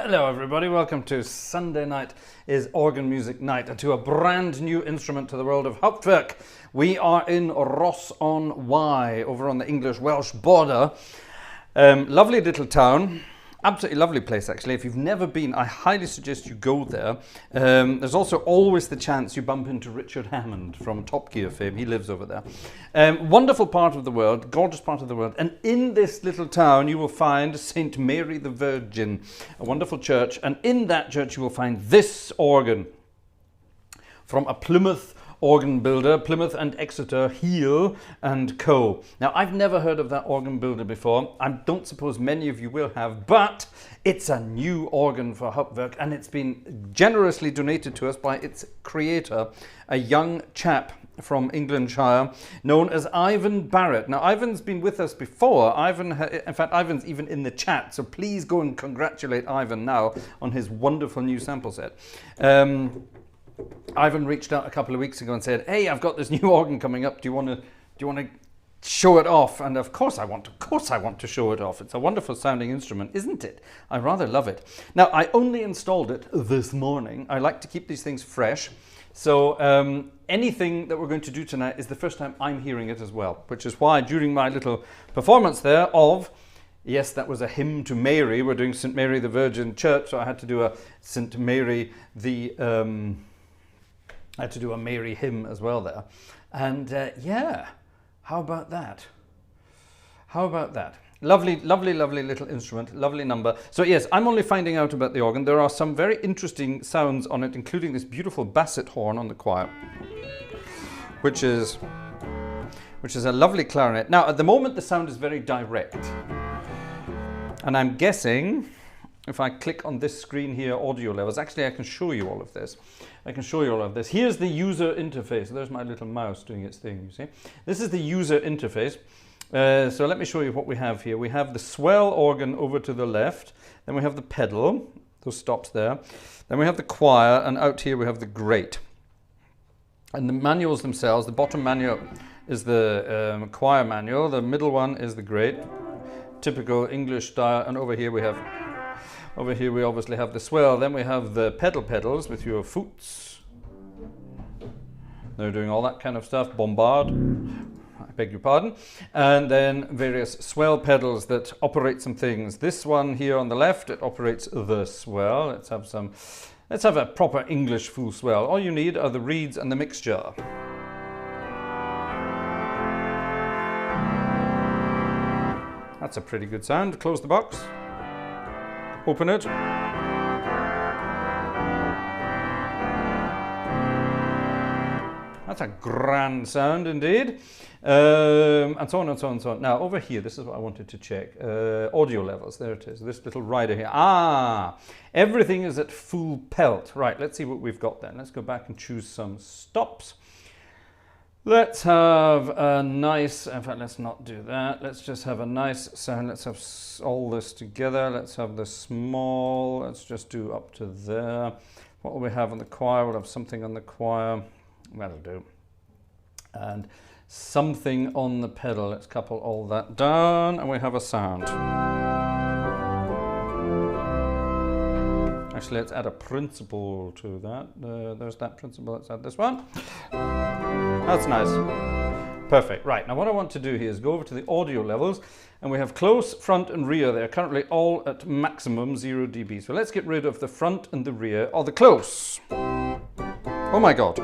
Hello everybody, welcome to Sunday night is organ music night and to a brand new instrument to the world of Hauptwerk. We are in Ross-On-Wye over on the English-Welsh border. Lovely little town, absolutely lovely place actually. If you've never been, I highly suggest you go there. There's also always the chance you bump into Richard Hammond from Top Gear fame. He lives over there. Wonderful part of the world, gorgeous part of the world. And in this little town you will find St. Mary the Virgin, a wonderful church. And in that church you will find this organ from a Plymouth organ builder, Plymouth and Exeter, Heel and Co. Now, I've never heard of that organ builder before. I don't suppose many of you will have, but it's a new organ for Hauptwerk and it's been generously donated to us by its creator, a young chap from Englandshire known as Ivan Barrett. Now, Ivan's been with us before. In fact, Ivan's even in the chat, so please go and congratulate Ivan now on his wonderful new sample set. Ivan reached out a couple of weeks ago and said, "Hey, I've got this new organ coming up. Do you want to show it off?" And of course I want to show it off. It's a wonderful sounding instrument, isn't it? I rather love it. Now, I only installed it this morning. I like to keep these things fresh. So anything that we're going to do tonight is the first time I'm hearing it as well, which is why during my little performance there of, yes, that was a hymn to Mary. We're doing St. Mary the Virgin Church, so I had to do a St. Mary the I had to do a Mary hymn as well there. And yeah, how about that? How about that? Lovely, lovely, lovely little instrument, lovely number. So yes, I'm only finding out about the organ. There are some very interesting sounds on it, including this beautiful basset horn on the choir, which is a lovely clarinet. Now, at the moment, the sound is very direct. And I'm guessing, if I click on this screen here, audio levels, actually I can show you all of this. Here's the user interface. There's my little mouse doing its thing, you see. This is the user interface. So let me show you what we have here. We have the swell organ over to the left. Then we have the pedal, those stops there. Then we have the choir, and out here we have the grate. And the manuals themselves, the bottom manual is the choir manual. The middle one is the grate. Typical English style. And over here we obviously have the swell. Then we have the pedals with your foots. They're doing all that kind of stuff. Bombard, I beg your pardon. And then various swell pedals that operate some things. This one here on the left, it operates the swell. Let's have a proper English full swell. All you need are the reeds and the mixture. That's a pretty good sound. Close the box. Open it. That's a grand sound indeed. And so on and so on and so on. Now over here, this is what I wanted to check. Audio levels, there it is. This little rider here. Everything is at full pelt. Right, let's see what we've got then. Let's go back and choose some stops. Let's have a nice, in fact, let's not do that. Let's just have a nice sound. Let's have all this together. Let's have the small. Let's just do up to there. What will we have on the choir? We'll have something on the choir. That'll do. And something on the pedal. Let's couple all that down and we have a sound. Actually, let's add a principle to that. There's that principle. Let's add this one. That's nice. Perfect. Right, now what I want to do here is go over to the audio levels, and we have close, front and rear. They're currently all at maximum 0 dB. So let's get rid of the front and the rear, or the close. Oh my God.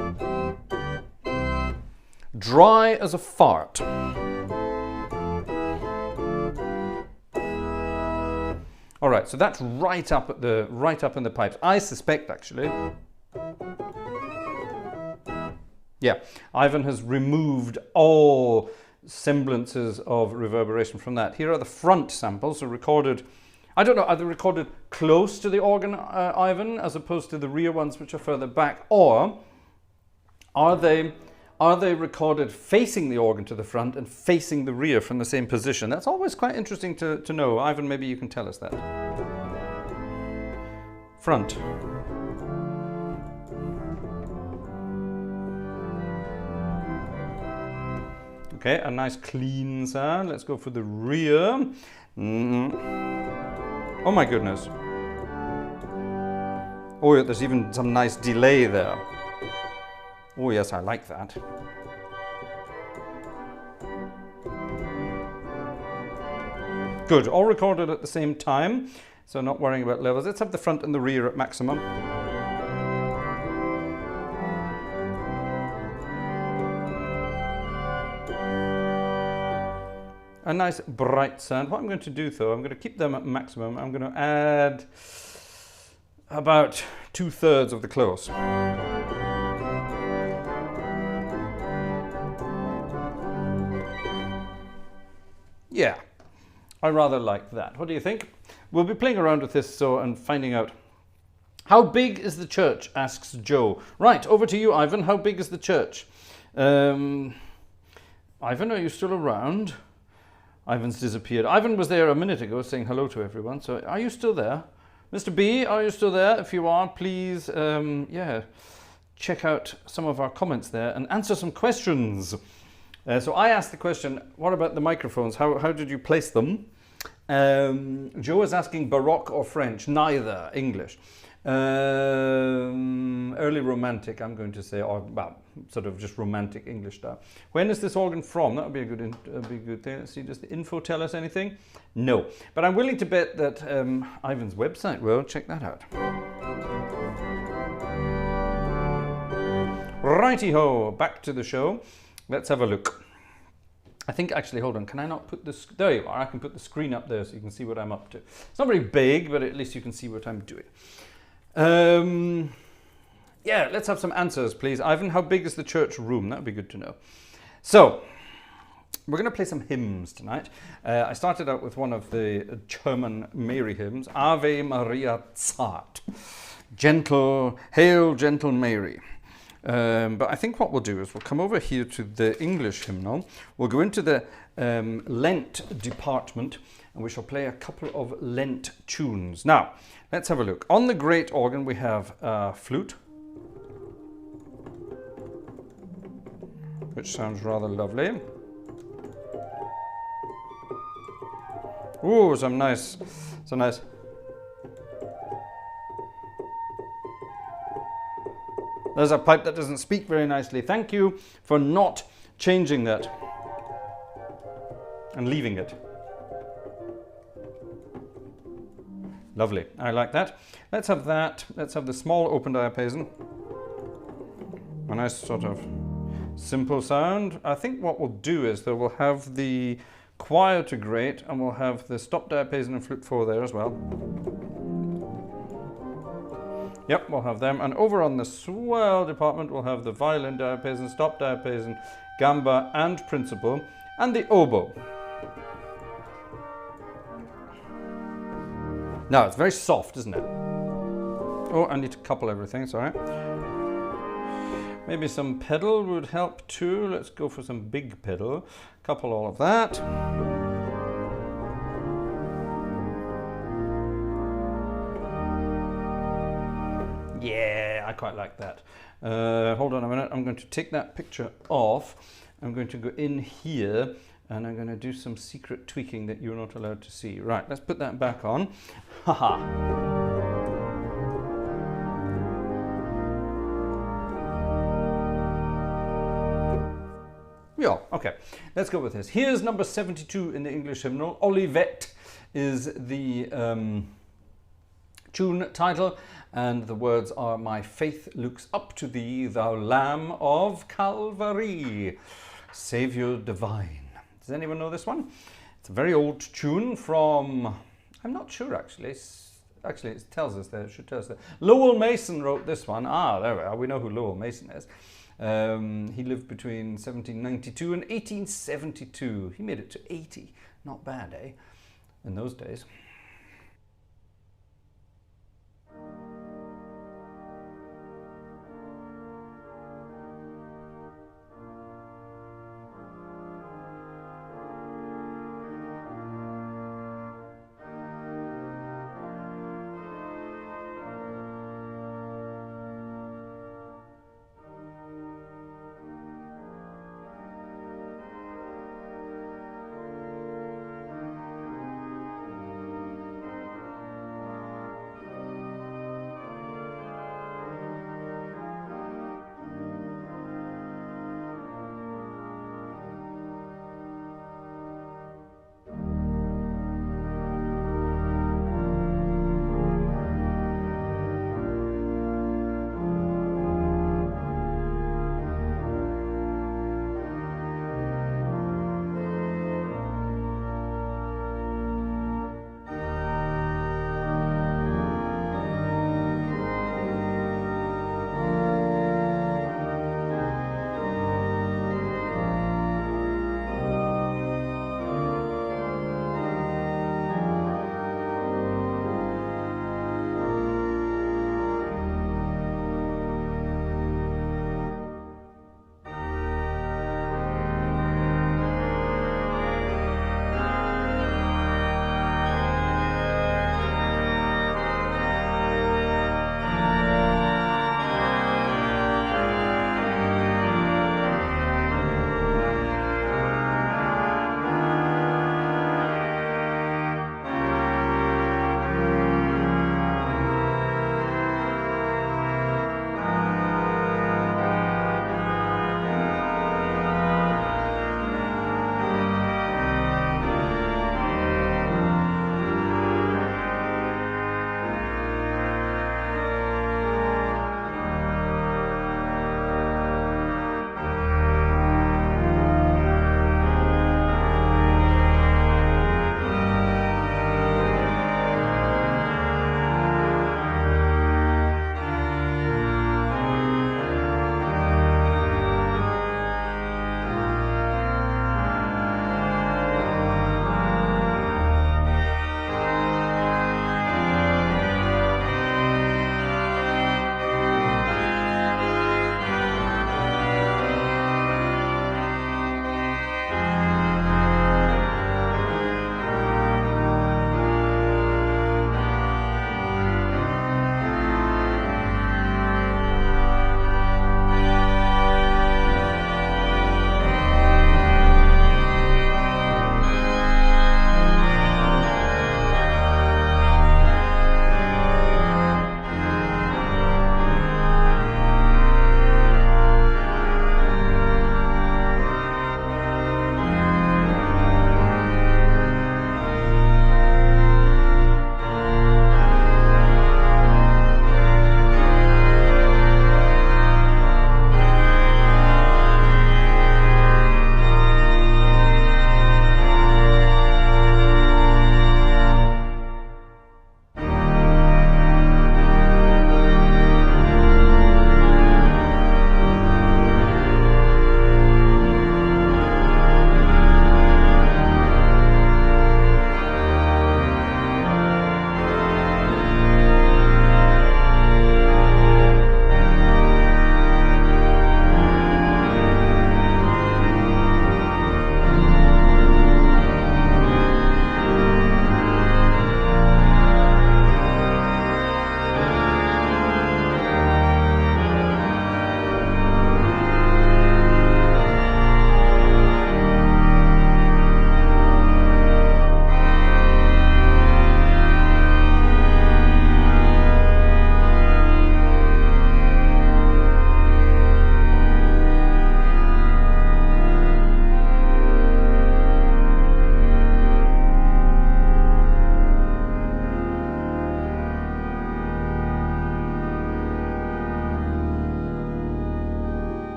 Dry as a fart. All right, so that's right up in the pipes. I suspect actually. Yeah, Ivan has removed all semblances of reverberation from that. Here are the front samples, so recorded, I don't know, are they recorded close to the organ, Ivan, as opposed to the rear ones which are further back, or are they recorded facing the organ to the front and facing the rear from the same position? That's always quite interesting to know. Ivan, maybe you can tell us that. Front. Okay, a nice clean sound. Let's go for the rear. Oh my goodness. Oh, yeah, there's even some nice delay there. Oh, yes, I like that. Good, all recorded at the same time, so not worrying about levels. Let's have the front and the rear at maximum. A nice bright sound. What I'm going to do though, I'm going to keep them at maximum. I'm going to add about 2/3 of the close. Yeah, I rather like that. What do you think? We'll be playing around with this and finding out. How big is the church? Asks Joe. Right, over to you, Ivan. How big is the church? Ivan, are you still around? Ivan's disappeared. Ivan was there a minute ago saying hello to everyone. So are you still there? Mr. B, are you still there? If you are, please, check out some of our comments there and answer some questions. So I asked the question, what about the microphones? How did you place them? Joe is asking Baroque or French? Neither. English. Early romantic, I'm going to say, or well, sort of just romantic English style. When is this organ from? That would be a good thing. Let's see, does the info tell us anything? No, but I'm willing to bet that Ivan's website will. Check that out. Righty-ho, back to the show. Let's have a look. I think actually, hold on, can I not put this? There you are, I can put the screen up there so you can see what I'm up to. It's not very big, but at least you can see what I'm doing. Yeah, let's have some answers, please. Ivan, how big is the church room? That would be good to know. So, we're going to play some hymns tonight. I started out with one of the German Mary hymns, Ave Maria Zart. Gentle, hail gentle Mary. But I think what we'll do is we'll come over here to the English hymnal. We'll go into the Lent department and we shall play a couple of Lent tunes. Now, let's have a look. On the great organ we have a flute, which sounds rather lovely. Ooh, some nice. There's a pipe that doesn't speak very nicely. Thank you for not changing that and leaving it. Lovely, I like that. Let's have that. Let's have the small open diapason. A nice sort of simple sound. I think what we'll do is that we'll have the choir to great and we'll have the stop diapason and flute 4 there as well. Yep, we'll have them. And over on the swell department, we'll have the violin diapason, stop diapason, gamba and principal, and the oboe. Now, it's very soft, isn't it? Oh, I need to couple everything, sorry. Maybe some pedal would help too. Let's go for some big pedal. Couple all of that. Yeah, I quite like that. Hold on a minute. I'm going to take that picture off. I'm going to go in here and I'm going to do some secret tweaking that you're not allowed to see. Right, let's put that back on. Haha. Yeah, okay. Let's go with this. Here's number 72 in the English hymnal. Olivet is the tune title, and the words are, my faith looks up to thee, thou Lamb of Calvary, Saviour divine. Does anyone know this one? It's a very old tune from, I'm not sure actually. Actually, it tells us there, it should tell us that. Lowell Mason wrote this one. Ah, there we are. We know who Lowell Mason is. He lived between 1792 and 1872. He made it to 80. Not bad, eh? In those days.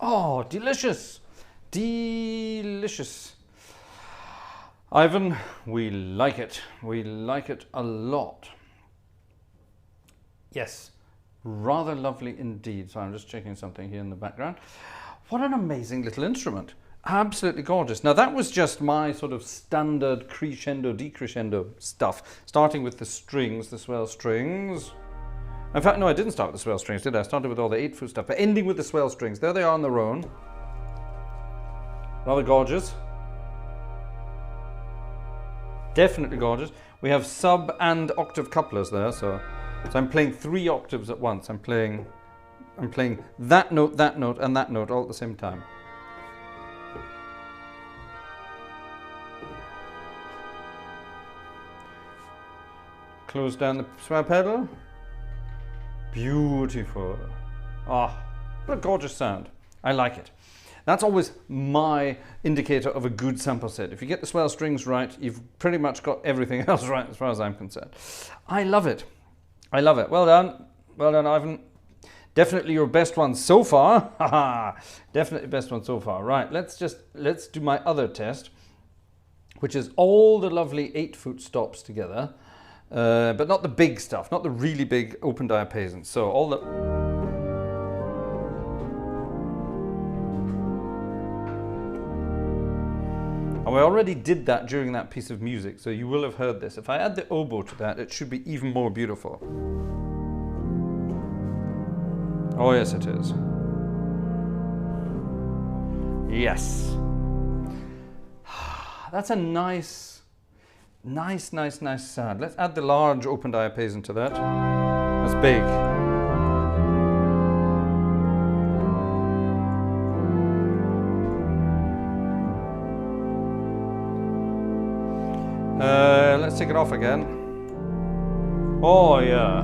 Oh, delicious. Delicious. Ivan, we like it. We like it a lot. Yes, rather lovely indeed. So I'm just checking something here in the background. What an amazing little instrument. Absolutely gorgeous. Now that was just my sort of standard crescendo, decrescendo stuff, starting with the strings, the swell strings. In fact, no, I didn't start with the swell strings, did I? I started with all the 8-foot stuff, but ending with the swell strings. There they are on their own. Rather gorgeous. Definitely gorgeous. We have sub and octave couplers there, so I'm playing 3 octaves at once. I'm playing that note, and that note all at the same time. Close down the swell pedal. Beautiful. Ah, what a gorgeous sound. I like it. That's always my indicator of a good sample set. If you get the swell strings right, you've pretty much got everything else right as far as I'm concerned. I love it. I love it. Well done. Well done, Ivan. Definitely your best one so far. Definitely best one so far. Right, let's do my other test, which is all the lovely 8-foot stops together, but not the big stuff, not the really big open diapasons. So all the... And we already did that during that piece of music, so you will have heard this. If I add the oboe to that, it should be even more beautiful. Oh yes, it is. Yes. That's a nice sound. Let's add the large open diapason to that. That's big. Let's take it off again. Oh yeah.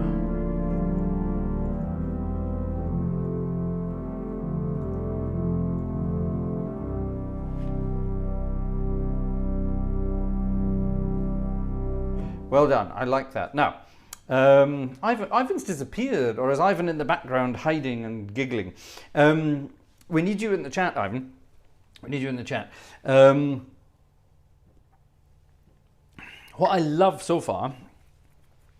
Well done. I like that. Now, Ivan's disappeared, or is Ivan in the background hiding and giggling? We need you in the chat, Ivan. We need you in the chat. What I love so far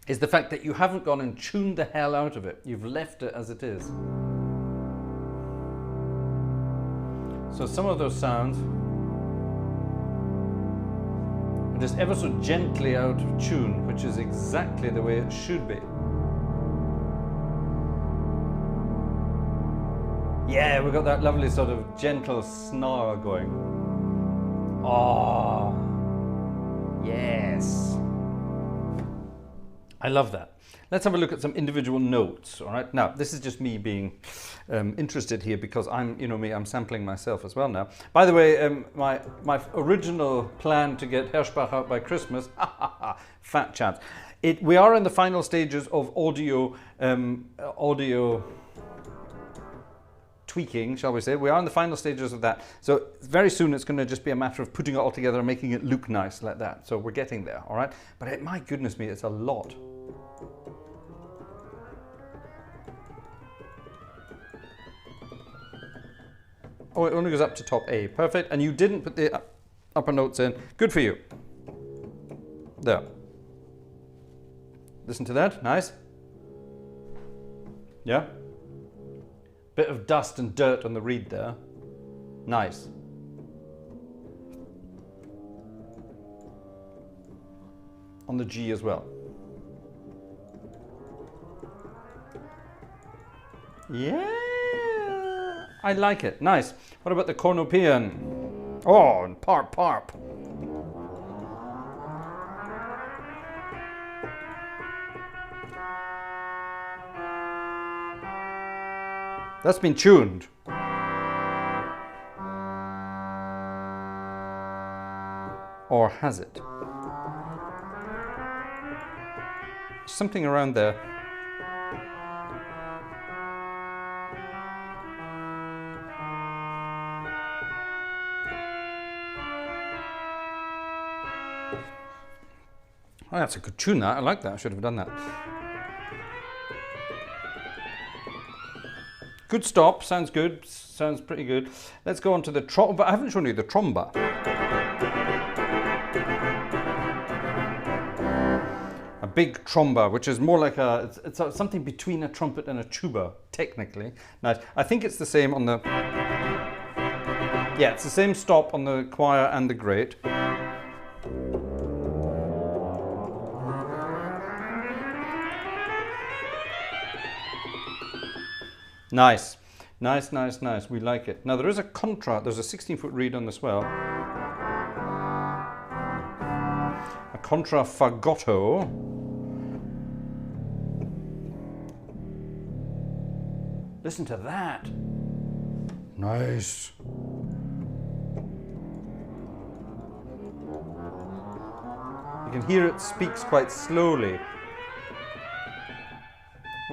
is the fact that you haven't gone and tuned the hell out of it. You've left it as it is. So some of those sounds are just ever so gently out of tune, which is exactly the way it should be. Yeah, we've got that lovely sort of gentle snarl going. Oh. Yes. I love that. Let's have a look at some individual notes. All right. Now, this is just me being interested here because I'm, you know me, I'm sampling myself as well now. By the way, my original plan to get Herschbach out by Christmas, fat chance. We are in the final stages of audio tweaking, shall we say. We are in the final stages of that. So very soon it's going to just be a matter of putting it all together and making it look nice like that. So we're getting there, all right? But my goodness me, it's a lot. Oh, it only goes up to top A. Perfect. And you didn't put the upper notes in. Good for you. There. Listen to that. Nice. Yeah. Bit of dust and dirt on the reed there. Nice. On the G as well. Yeah, I like it. Nice. What about the cornopean? Oh, and parp, parp. That's been tuned. Or has it? Something around there. Oh, that's a good tune, that. I like that. I should have done that. Good stop, sounds good, sounds pretty good. Let's go on to the tromba, but I haven't shown you the tromba. A big tromba, which is more like it's something between a trumpet and a tuba, technically. Nice. I think it's the same on the, yeah, it's the same stop on the choir and the grate. Nice, nice, nice, nice. We like it. Now there is a contra. There's a 16-foot reed on the swell. A contra fagotto. Listen to that. Nice. You can hear it speaks quite slowly.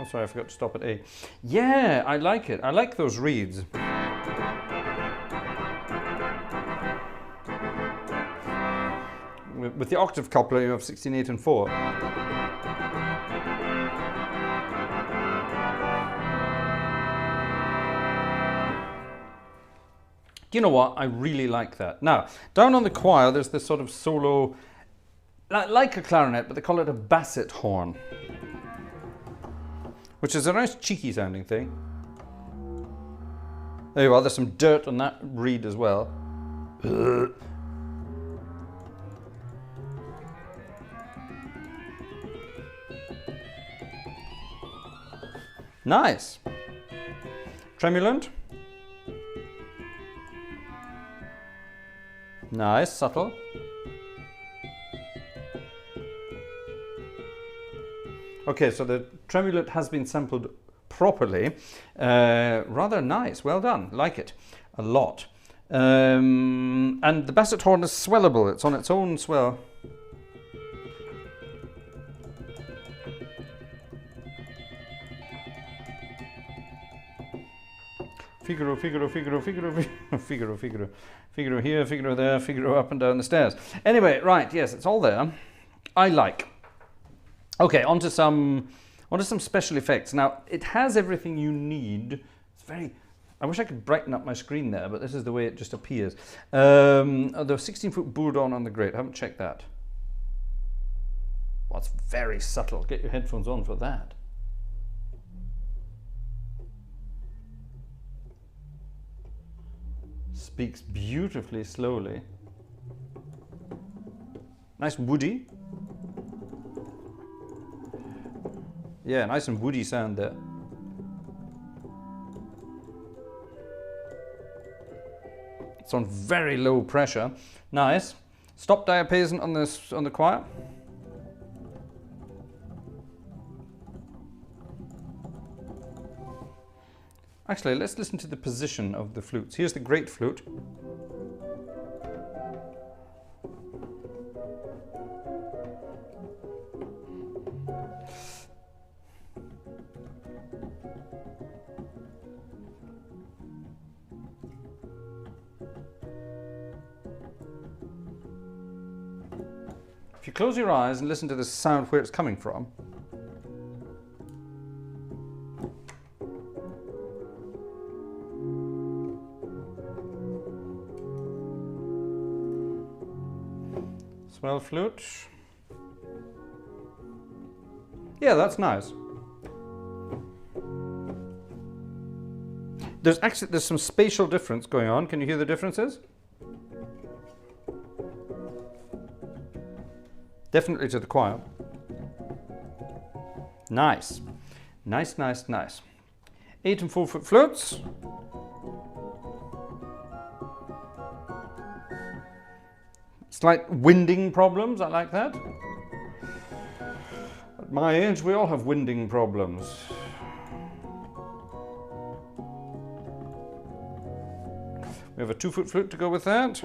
Oh, sorry, I forgot to stop at A. Yeah, I like it. I like those reeds. With the octave coupler, you have 16, 8, and 4. Do you know what? I really like that. Now, down on the choir, there's this sort of solo, like a clarinet, but they call it a basset horn, which is a nice cheeky sounding thing. There you are, there's some dirt on that reed as well. Nice. Tremulant. Nice, subtle. Okay, so the tremulant has been sampled properly. Rather nice, well done, like it a lot. And the basset horn is swellable, it's on its own swell. Figaro, Figaro, Figaro, Figaro, Figaro, Figaro, Figaro here, Figaro there, Figaro up and down the stairs. Anyway, right, yes, it's all there. I like. Okay, onto some special effects. Now, it has everything you need. It's very, I wish I could brighten up my screen there, but this is the way it just appears. The 16-foot bourdon on the grate, I haven't checked that. Well, it's very subtle. Get your headphones on for that. Speaks beautifully slowly. Nice woody. Yeah, nice and woody sound there. It's on very low pressure. Nice. Stop diapason on the choir. Actually, let's listen to the position of the flutes. Here's the great flute. If you close your eyes and listen to the sound where it's coming from, swell flute. Yeah, that's nice. There's some spatial difference going on. Can you hear the differences? Definitely to the choir. Nice. Nice, nice, nice. 8 and 4-foot flutes. Slight winding problems, I like that. At my age, we all have winding problems. We have a 2-foot flute to go with that.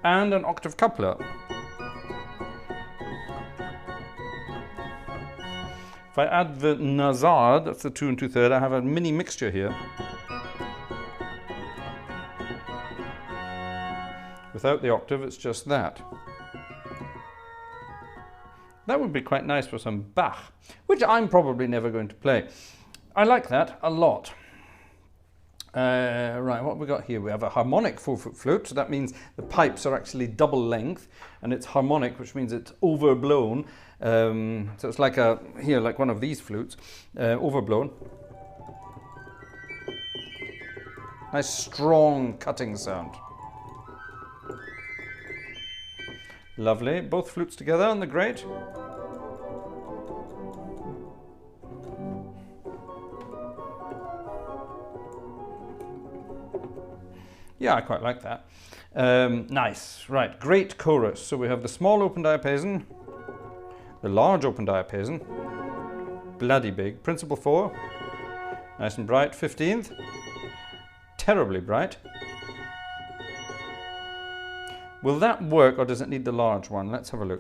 And an octave coupler. If I add the nazard, that's the 2 2/3, I have a mini mixture here. Without the octave, it's just that. That would be quite nice for some Bach, which I'm probably never going to play. I like that a lot. Right, what have we got here? We have a harmonic 4-foot flute, so that means the pipes are actually double length, and it's harmonic, which means it's overblown. So it's like like one of these flutes, overblown. Nice strong cutting sound. Lovely. Both flutes together on the grate. Yeah, I quite like that. Nice. Right, great chorus. So we have the small open diapason, the large open diapason, bloody big, principal 4, nice and bright, 15th, terribly bright. Will that work, or does it need the large one? Let's have a look.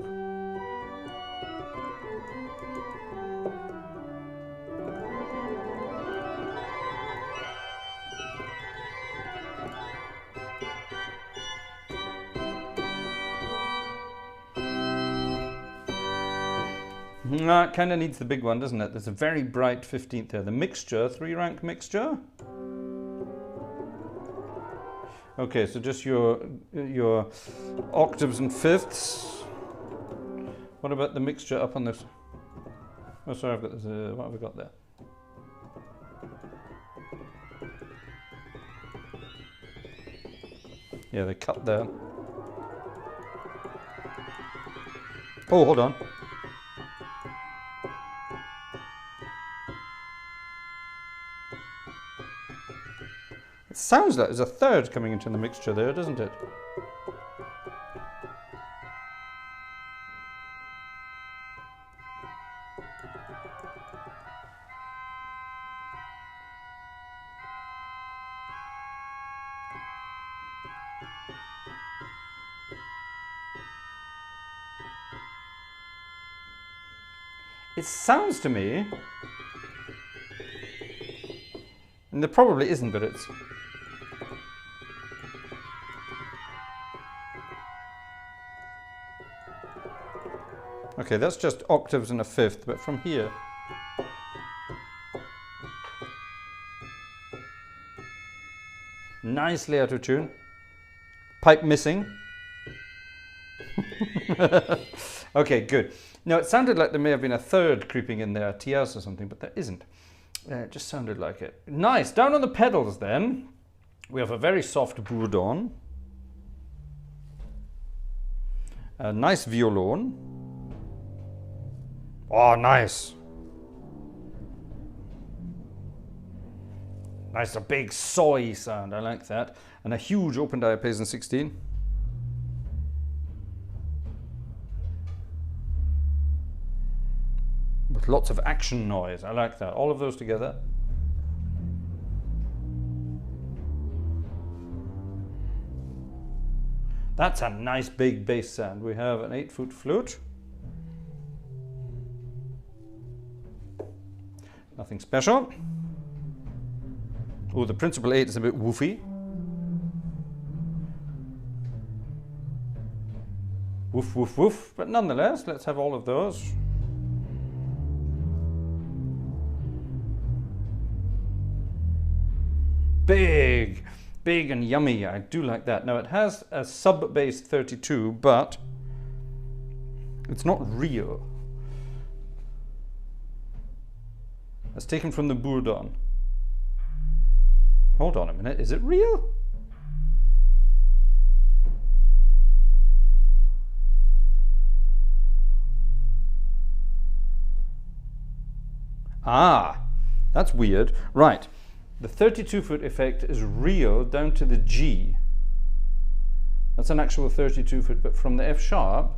It kind of needs the big one, doesn't it? There's a very bright 15th there. The mixture, 3-rank mixture. Okay, so just your octaves and fifths. What about the mixture up on this? Oh, sorry, I've got this. What have we got there? Yeah, they cut there. Oh, hold on. It sounds like there's a third coming into the mixture there, doesn't it? It sounds to me, and there probably isn't, but it's... Okay, that's just octaves and a fifth, but from here... Nicely out of tune. Pipe missing. Okay, good. Now, it sounded like there may have been a third creeping in there, a tierce or something, but there isn't. It just sounded like it. Nice. Down on the pedals then, we have a very soft bourdon. A nice violon. Oh, nice. Nice, a big soy sound. I like that. And a huge open diapason 16. With lots of action noise. I like that. All of those together. That's a nice big bass sound. We have an 8-foot flute. Nothing special. Oh, the principal 8 is a bit woofy. Woof, woof, woof. But nonetheless, let's have all of those. Big, big and yummy. I do like that. Now, it has a sub-bass 32, but it's not real. That's taken from the bourdon. Hold on a minute, is it real? Ah, that's weird. Right, the 32-foot effect is real down to the G. That's an actual 32-foot, but from the F sharp,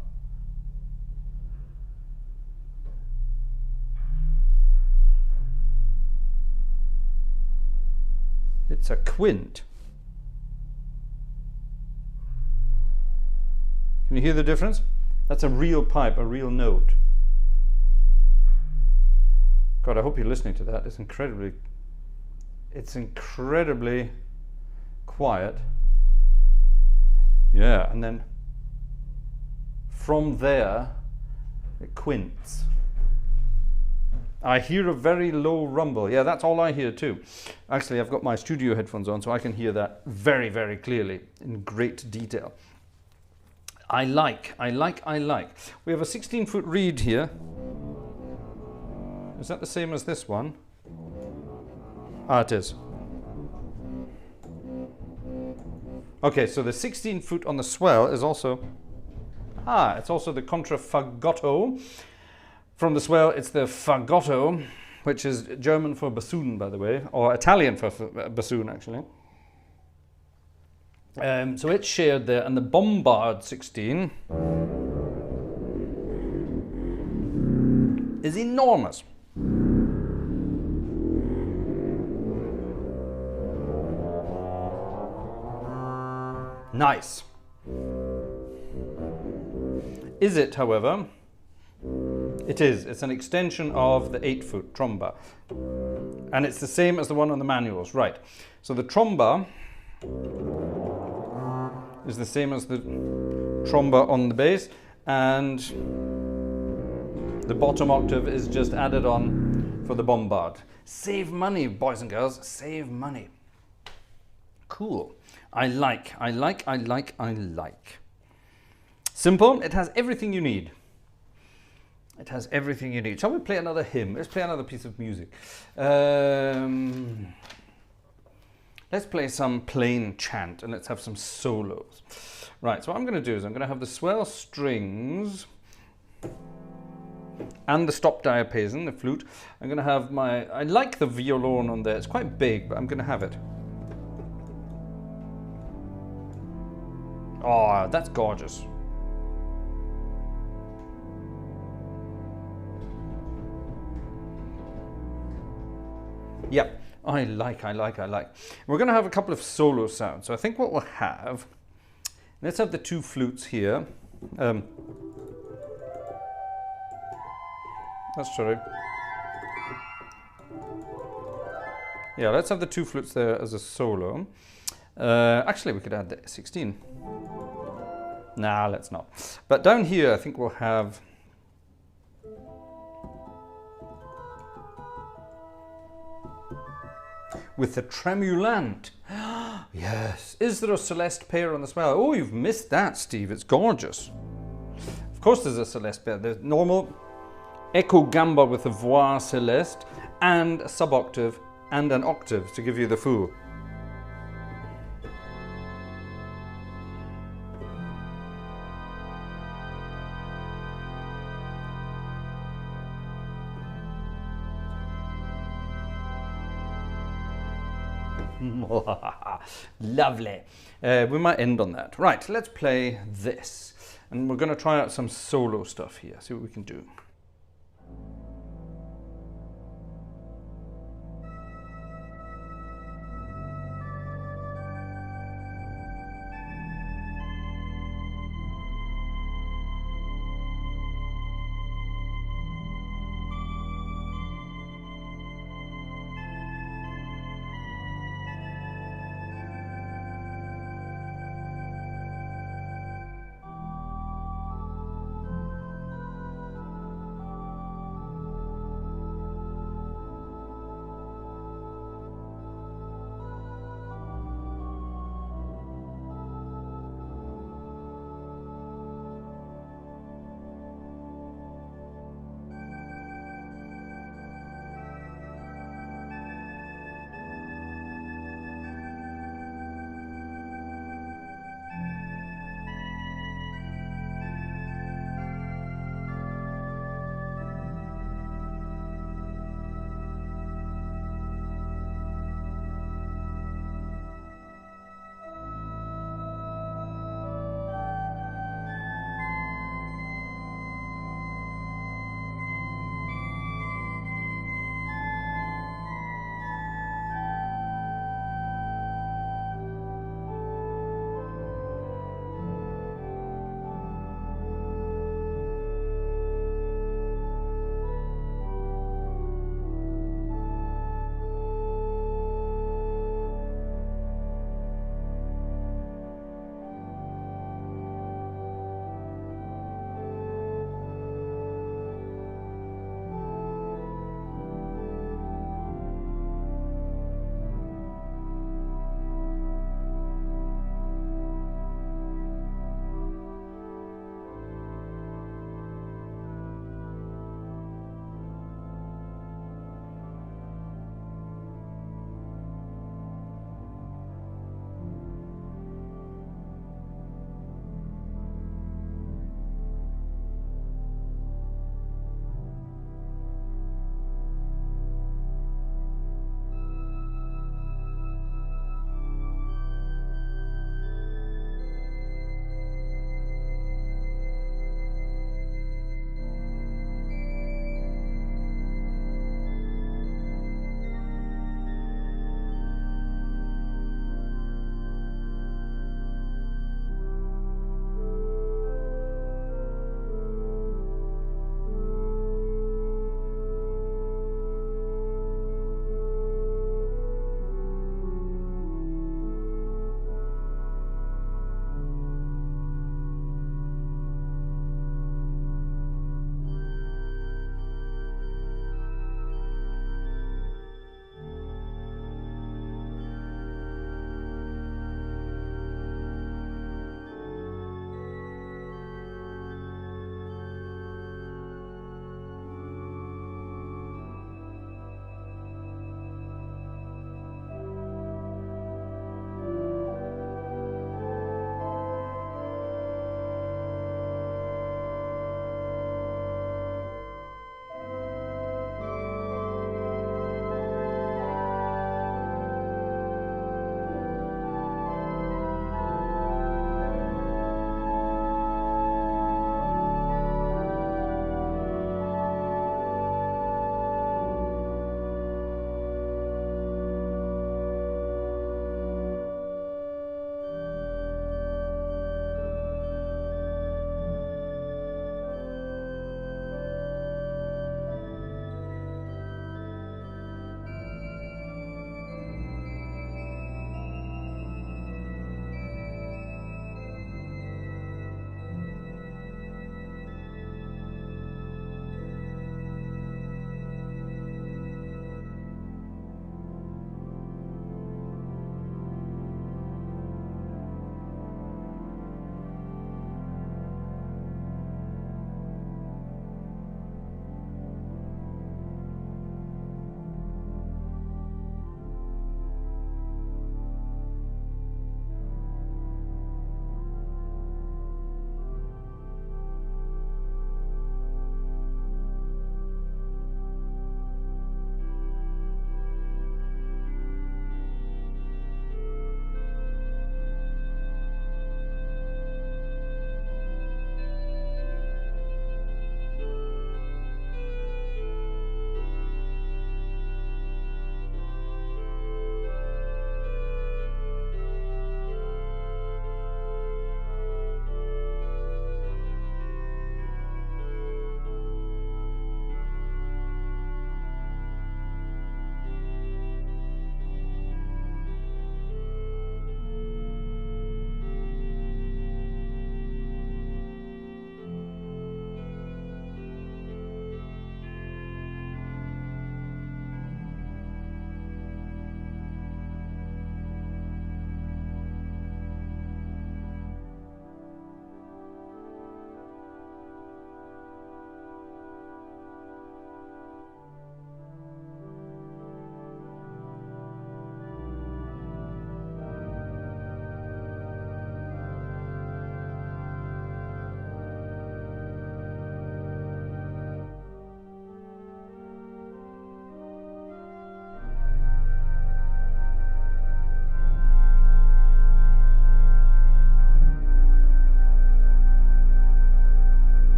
it's a quint. Can you hear the difference? That's a real pipe, a real note. God, I hope you're listening to that. It's incredibly quiet. Yeah, Yeah, and then from there it quints. I hear a very low rumble. Yeah, that's all I hear too. Actually, I've got my studio headphones on, so I can hear that very, very clearly in great detail. I like. We have a 16-foot reed here. Is that the same as this one? Ah, it is. Okay, so the 16-foot on the swell is also... Ah, it's also the contraffagotto. From the swell, it's the fagotto, which is German for bassoon, by the way, or Italian for bassoon, actually. So it's shared there, and the bombard 16 is enormous. Nice. Is it, however? It is. It's an extension of the 8-foot tromba. And it's the same as the one on the manuals. Right. So the tromba is the same as the tromba on the bass. And the bottom octave is just added on for the bombard. Save money, boys and girls. Save money. Cool. I like. Simple. It has everything you need. It has everything you need. Shall we play another hymn? Let's play another piece of music. Let's play some plain chant and let's have some solos. Right, so what I'm going to do is I'm going to have the swell strings and the stop diapason, the flute. I'm going to have my... I like the violon on there. It's quite big, but I'm going to have it. Oh, that's gorgeous. Yep, I like. We're going to have a couple of solo sounds. So I think what we'll have, let's have the two flutes here. That's true. Yeah, let's have the two flutes there as a solo. Actually, we could add the 16. Nah, let's not. But down here, I think we'll have... with the tremulant. Yes. Is there a Celeste pair on the swell? Oh, you've missed that, Steve. It's gorgeous. Of course there's a Celeste pair. There's normal echo gamba with a voix Celeste and a sub-octave and an octave to give you the full. Lovely. We might end on that. Right, let's play this. And we're going to try out some solo stuff here, see what we can do.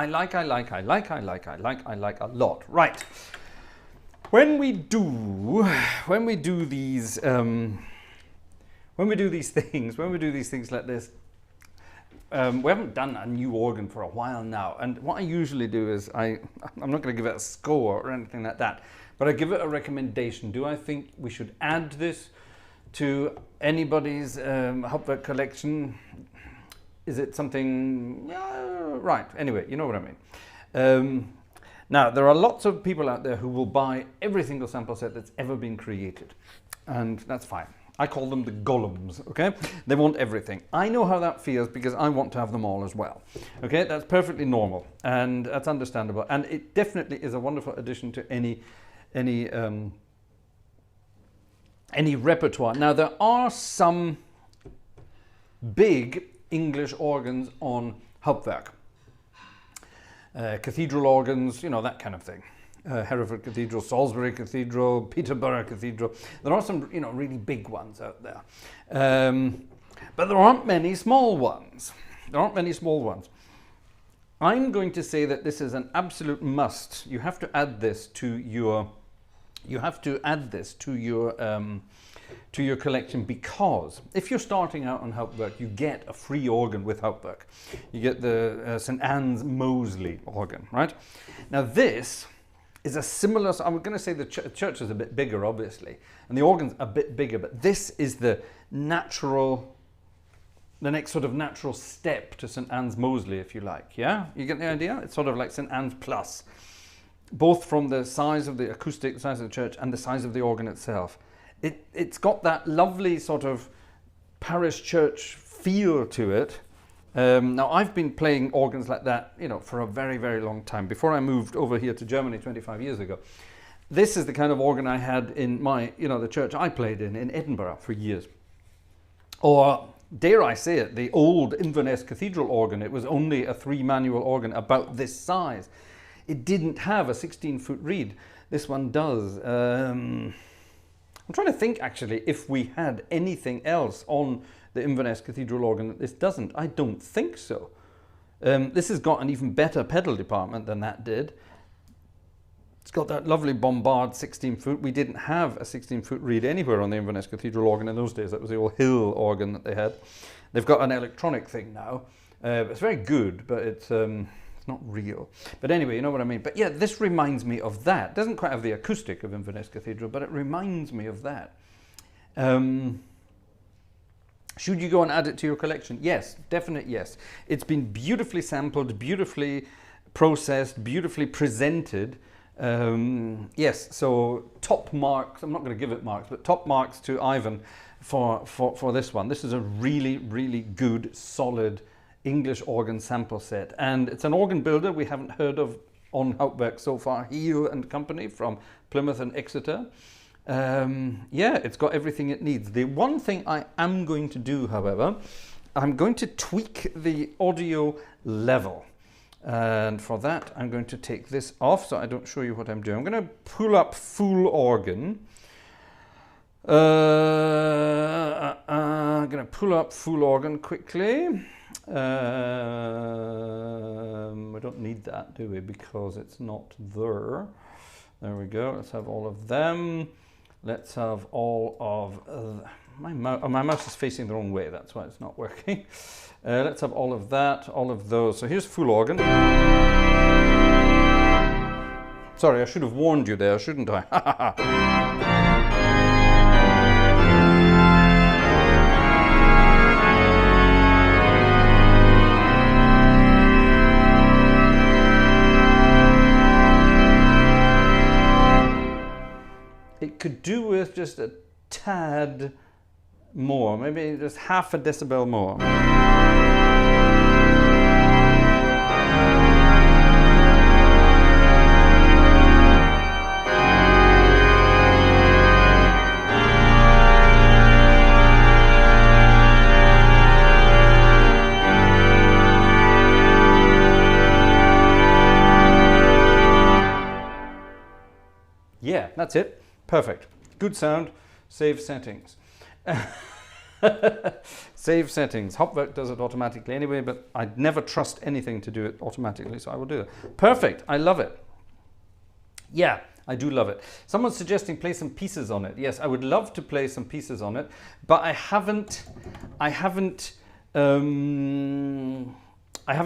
I like a lot. Right. When we do these things like this, we haven't done a new organ for a while now, and what I usually do is I'm not going to give it a score or anything like that, but I give it a recommendation. Do I think we should add this to anybody's Hauptwerk collection? Is it something, right, anyway, you know what I mean. Now, there are lots of people out there who will buy every single sample set that's ever been created, and that's fine. I call them the golems, okay? They want everything. I know how that feels because I want to have them all as well, okay? That's perfectly normal, and that's understandable, and it definitely is a wonderful addition to any repertoire. Now, there are some big English organs on Hauptwerk. Cathedral organs, you know, that kind of thing. Hereford Cathedral, Salisbury Cathedral, Peterborough Cathedral. There are some, you know, really big ones out there. But there aren't many small ones. I'm going to say that this is an absolute must. You have to add this to your to your collection, because if you're starting out on Hauptwerk, you get a free organ with Hauptwerk. You get the St. Anne's Moseley organ, right? Now this is a similar, so I'm going to say the church is a bit bigger, obviously, and the organ's a bit bigger, but this is the next sort of natural step to St. Anne's Moseley, if you like, yeah? You get the idea? It's sort of like St. Anne's Plus, both from the size of the acoustic, the size of the church, and the size of the organ itself. It's got that lovely sort of parish church feel to it. Now, I've been playing organs like that, you know, for a very, very long time. Before I moved over here to Germany 25 years ago, this is the kind of organ I had in my, you know, the church I played in Edinburgh for years. Or, dare I say it, the old Inverness Cathedral organ. It was only a 3-manual organ about this size. It didn't have a 16-foot reed. This one does. I'm trying to think, actually, if we had anything else on the Inverness Cathedral organ that this doesn't. I don't think so. This has got an even better pedal department than that did. It's got that lovely bombard 16-foot. We didn't have a 16-foot reed anywhere on the Inverness Cathedral organ in those days. That was the old Hill organ that they had. They've got an electronic thing now. It's very good, but it's not real. But anyway, you know what I mean. But yeah, this reminds me of that. It doesn't quite have the acoustic of Inverness Cathedral, but it reminds me of that. Should you go and add it to your collection? Yes, definite yes. It's been beautifully sampled, beautifully processed, beautifully presented. Yes, so top marks. I'm not going to give it marks, but top marks to Ivan for this one. This is a really, really good, solid English organ sample set, and it's an organ builder we haven't heard of on Hauptwerk so far, Heel and Company from Plymouth and Exeter. Yeah, it's got everything it needs. The one thing I am going to do, however, I'm going to tweak the audio level, and for that I'm going to take this off so I don't show you what I'm doing. I'm going to pull up full organ. I'm going to pull up full organ quickly. We don't need that, do we? Because it's not there. There we go. Let's have all of them. Let's have all of my mouse is facing the wrong way. That's why it's not working. Let's have all of that, all of those. So here's full organ. Sorry, I should have warned you there, shouldn't I? It could do with just a tad more, maybe just half a decibel more. Yeah, that's it. Perfect. Good sound. Save settings. Save settings. Hauptwerk does it automatically anyway, but I'd never trust anything to do it automatically, so I will do that. Perfect. I love it. Yeah, I do love it. Someone's suggesting play some pieces on it. Yes, I would love to play some pieces on it, but I haven't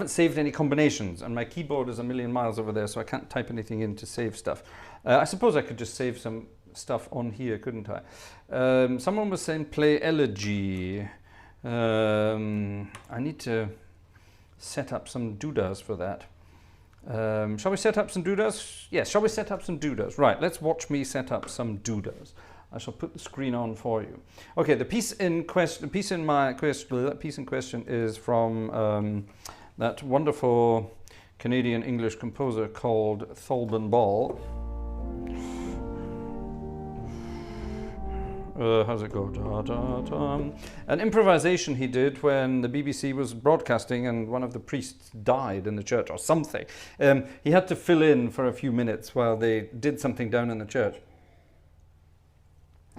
saved any combinations, and my keyboard is a million miles over there, so I can't type anything in to save stuff. I suppose I could just save some stuff on here, couldn't I? Someone was saying play Elegy. I need to set up some doodads for that. Shall we set up some doodads? Yes, shall we set up some doodads? Right, let's watch me set up some doodads. I shall put the screen on for you. Okay, the piece in question is from that wonderful Canadian English composer called Thalben Ball. How's it go? Da, da, da. An improvisation he did when the BBC was broadcasting and one of the priests died in the church or something. He had to fill in for a few minutes while they did something down in the church.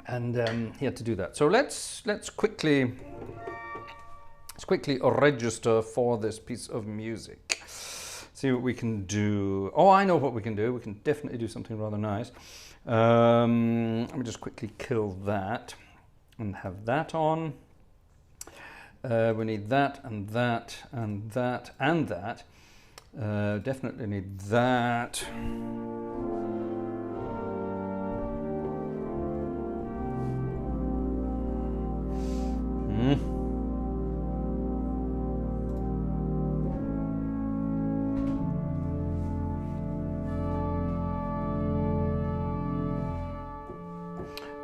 And he had to do that. So let's quickly register for this piece of music. See what we can do. Oh, I know what we can do. We can definitely do something rather nice. Let me just quickly kill that and have that on. We need that and that and that and that. Definitely need that.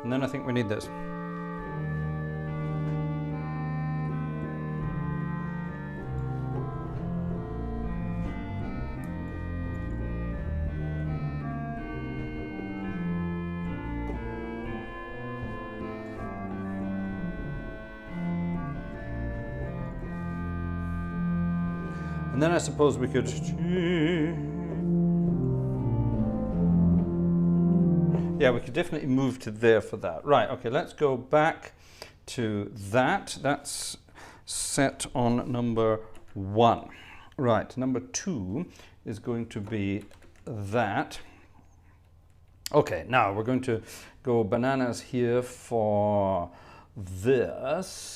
And then I think we need this. And then I suppose we could... Yeah, we could definitely move to there for that. Right, okay, let's go back to that. That's set on number 1. Right, number 2 is going to be that. Okay, now we're going to go bananas here for this.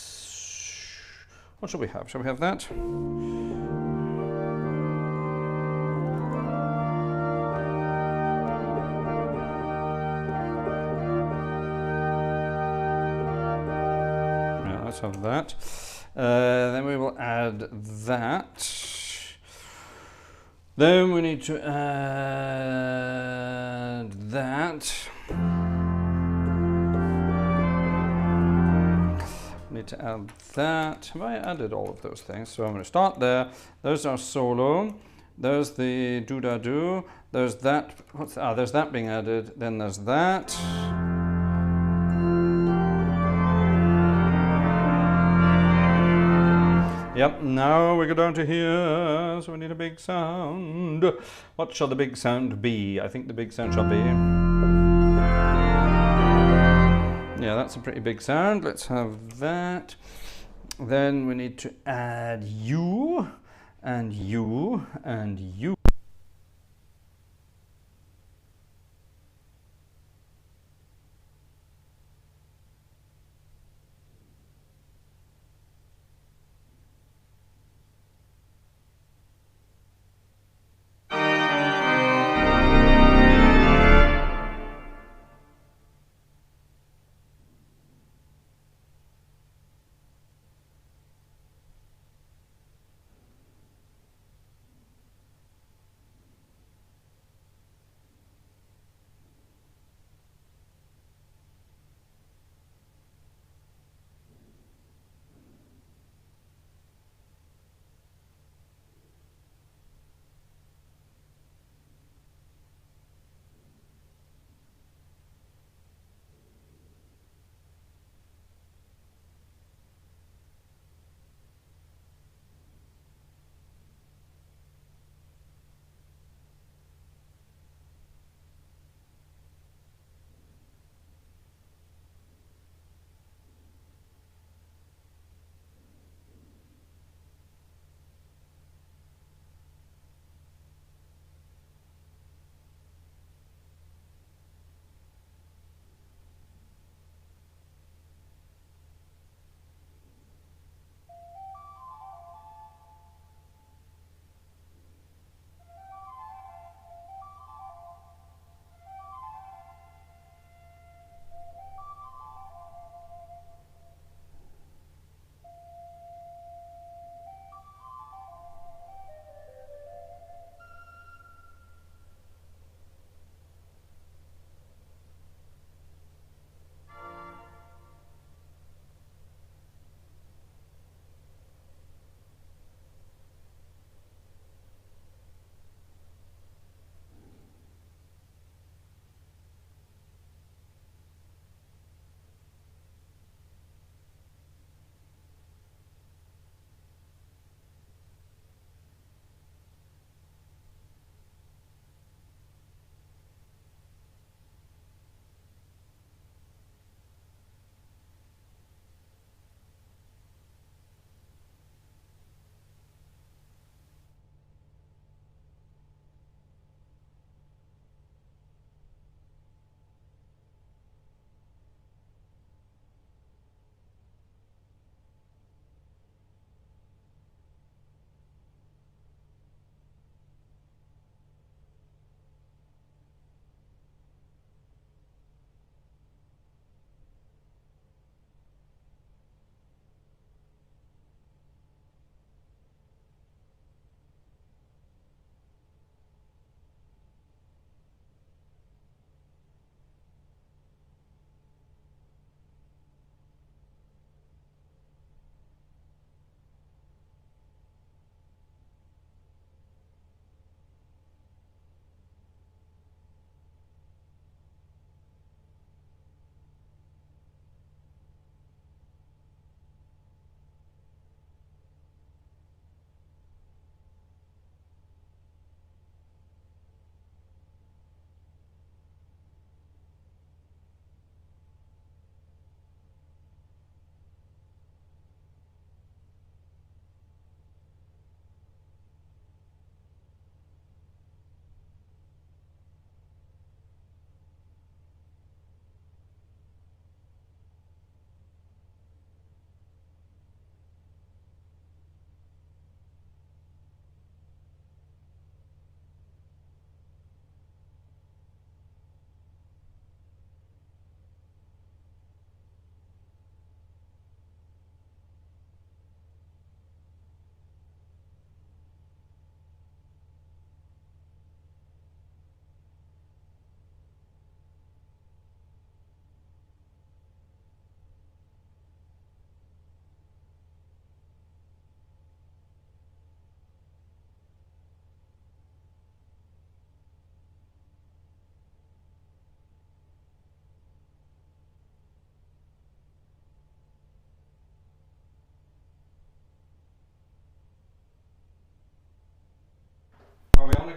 What shall we have? Shall we have that? Let's have that. Then we will add that. Then we need to add that. Need to add that. Have I added all of those things? So I'm going to start there. There's our solo. There's the do-da-do. There's that. There's that being added. Then there's that. Yep, now we go down to here, so we need a big sound. What shall the big sound be? I think the big sound shall be... Yeah, that's a pretty big sound. Let's have that. Then we need to add you, and you, and you.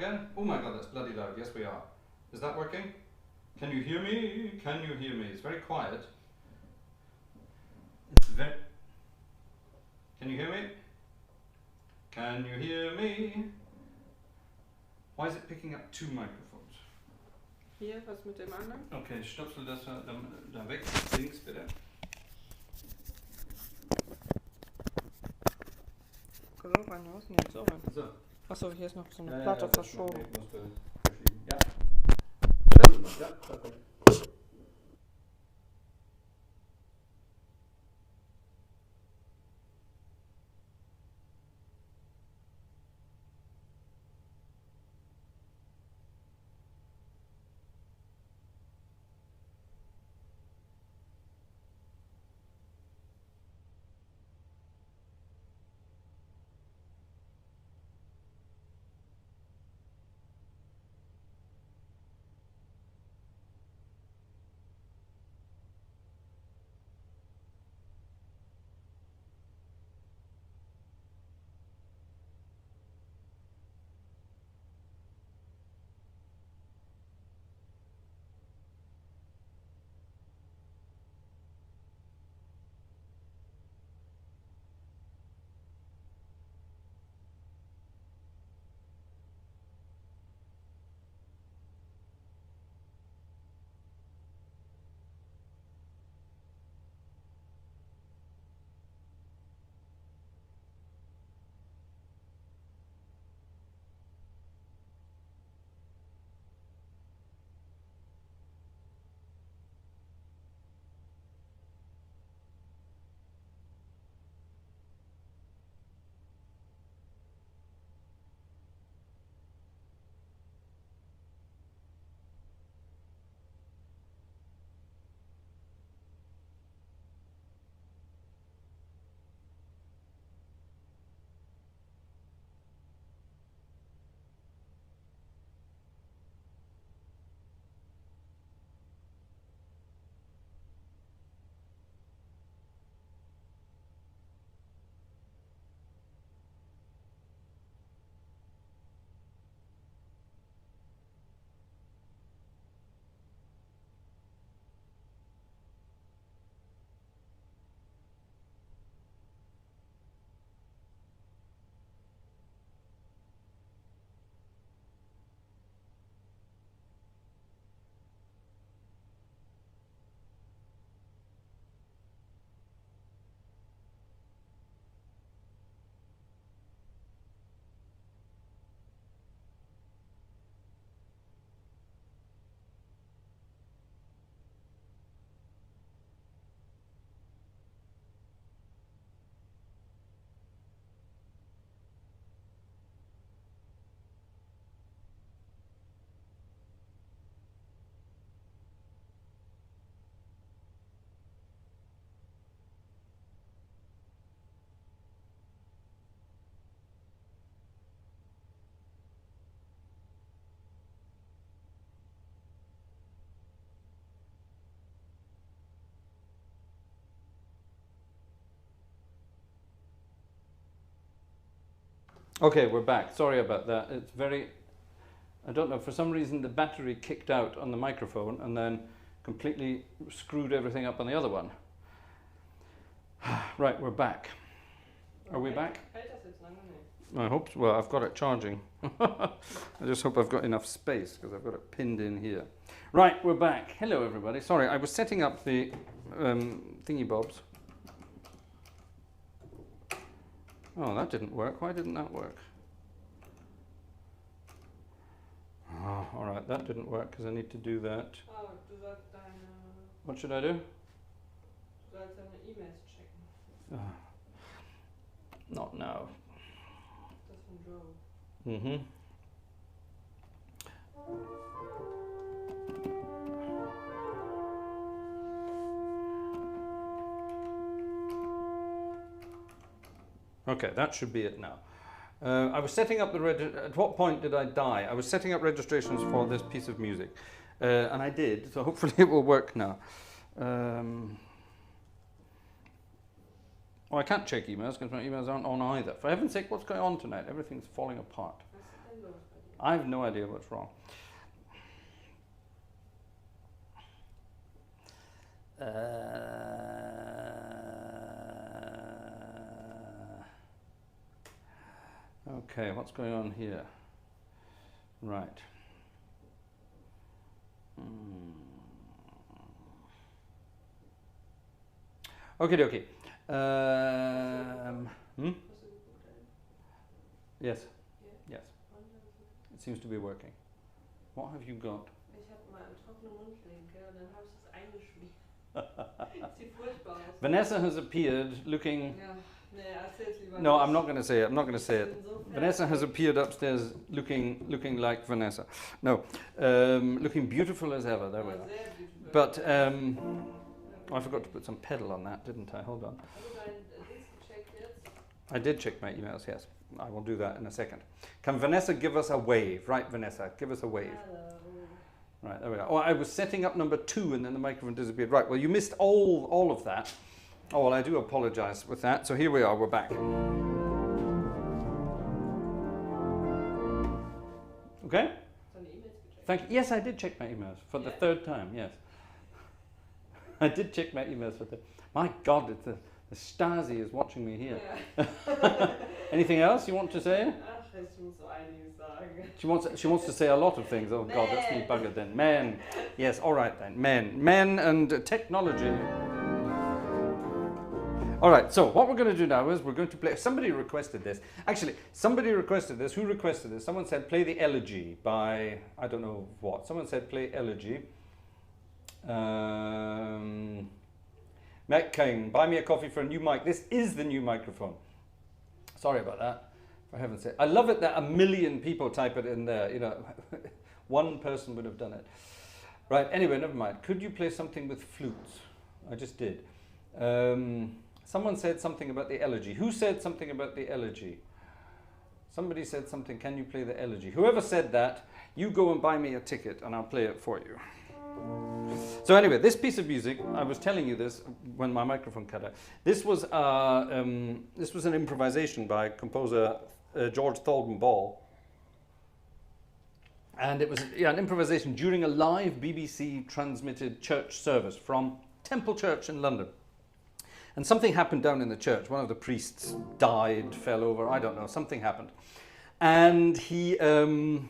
again. Oh my God, that's bloody loud. Yes, we are. Is that working? Can you hear me? Can you hear me? It's very quiet. It's very... Can you hear me? Can you hear me? Why is it picking up two microphones? Hier, was mit dem anderen? Okay, stöpsel das da weg. Links bitte. So rein, was? Nee, so rein. So. Achso, hier ist noch so eine Platte verschoben. Ja. Ja, perfekt. Okay, we're back. Sorry about that. It's very, I don't know, for some reason the battery kicked out on the microphone and then completely screwed everything up on the other one. Right, we're back. Are we back? I hope so. Well, I've got it charging. I just hope I've got enough space because I've got it pinned in here. Right, we're back. Hello, everybody. Sorry, I was setting up the thingy bobs. Oh, that didn't work. Why didn't that work? Oh, all right, that didn't work because I need to do that. Oh, du sollst deine... What should I do? Du sollst deine E-Mails checken. Not now. Das von Joe. Mm-hmm. Okay, that should be it now. I was setting up the at what point did I die? I was setting up registrations for this piece of music, and I did. So hopefully it will work now. Oh, I can't check emails because my emails aren't on either. For heaven's sake, what's going on tonight? Everything's falling apart. I have no idea what's wrong. Okay, what's going on here? Right. Okay, okay. Yes. Yes. It seems to be working. What have you got? Ich habe mal einen trockenen Mundwinkel und dann habe ich das eingeschmiert. Sieht furchtbar aus. Vanessa has appeared looking. Ja, nee, erzähl's lieber No, nicht. I'm not going to say it. I'm not going to say it. Ich bin so fertig. Vanessa has appeared upstairs looking like Vanessa. No, looking beautiful as ever. There we are. Sehr beautiful. But I forgot to put some pedal on that, didn't I? Hold on. Hast du dein Dings gecheckt jetzt? I did check my emails. Yes, I will do that in a second. Can Vanessa give us a wave? Right, Vanessa, give us a wave. Hello. Right, there we go. Oh, I was setting up number 2 and then the microphone disappeared. Right, well, you missed all of that. Oh, well, I do apologize with that. So here we are, we're back. Okay? Deine E-Mails gecheckt? Thank you. Yes, I did check my emails for the 3rd time, yes. I did check my emails for the... My God, the Stasi is watching me here. Ja. Anything else you want to say? Ach, ich muss so einiges sagen. She wants to say a lot of things. Oh God, that's me buggered then. Men. Yes, all right then. Men and technology. All right, so what we're going to do now is we're going to play... Somebody requested this. Actually, somebody requested this. Who requested this? Someone said play the Elegy by... I don't know what. Someone said play Elegy. Matt King, buy me a coffee for a new mic. This is the new microphone. Sorry about that. For heaven's sake. I love it that 1 million people type it in there. You know, one person would have done it. Right, anyway, never mind. Could you play something with flutes? I just did. Someone said something about the Elegy. Who said something about the Elegy? Somebody said something, can you play the Elegy? Whoever said that, you go and buy me a ticket and I'll play it for you. So anyway, this piece of music, I was telling you this when my microphone cut out. This was an improvisation by composer George Thalben Ball. And it was an improvisation during a live BBC transmitted church service from Temple Church in London. And something happened down in the church. One of the priests died, fell over, I don't know, something happened. And he the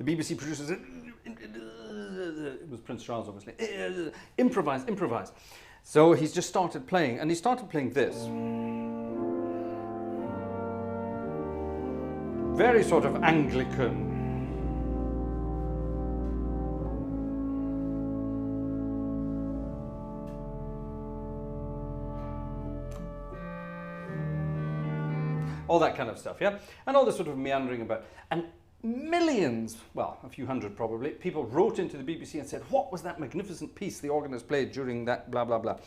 BBC producer said, it was Prince Charles obviously, improvise. So he's just started playing, and he started playing this. Very sort of Anglican. All that kind of stuff, yeah? And all this sort of meandering about. And millions, well, a few hundred probably, people wrote into the BBC and said, what was that magnificent piece the organist played during that blah, blah, blah.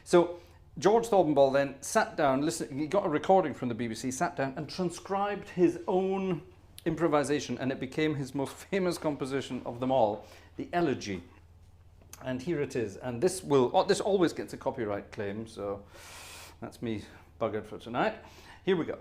So George Thalben Ball then sat down, listened, he got a recording from the BBC, sat down and transcribed his own improvisation, and it became his most famous composition of them all, the Elegy. And here it is. And this always gets a copyright claim, so that's me buggered for tonight. Here we go.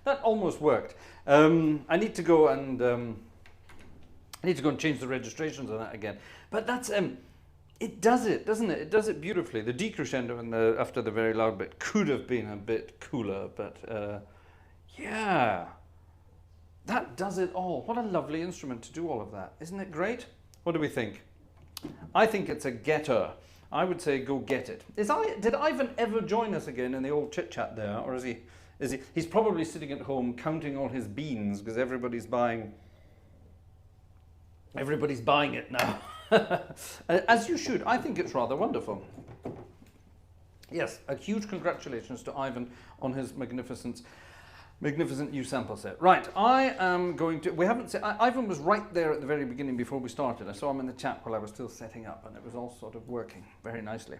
That almost worked. I need to go and change the registrations on that again. But that's it does it, doesn't it? It does it beautifully. The decrescendo after the very loud bit could have been a bit cooler, but yeah, that does it all. What a lovely instrument to do all of that. Isn't it great? What do we think? I think it's a getter. I would say go get it. Did Ivan ever join us again in the old chit-chat there? Or is he? He's probably sitting at home counting all his beans because everybody's buying it now. As you should. I think it's rather wonderful. Yes, a huge congratulations to Ivan on his magnificent new sample set. Right, I am going to... We haven't... Ivan was right there at the very beginning before we started. I saw him in the chat while I was still setting up, and it was all sort of working very nicely.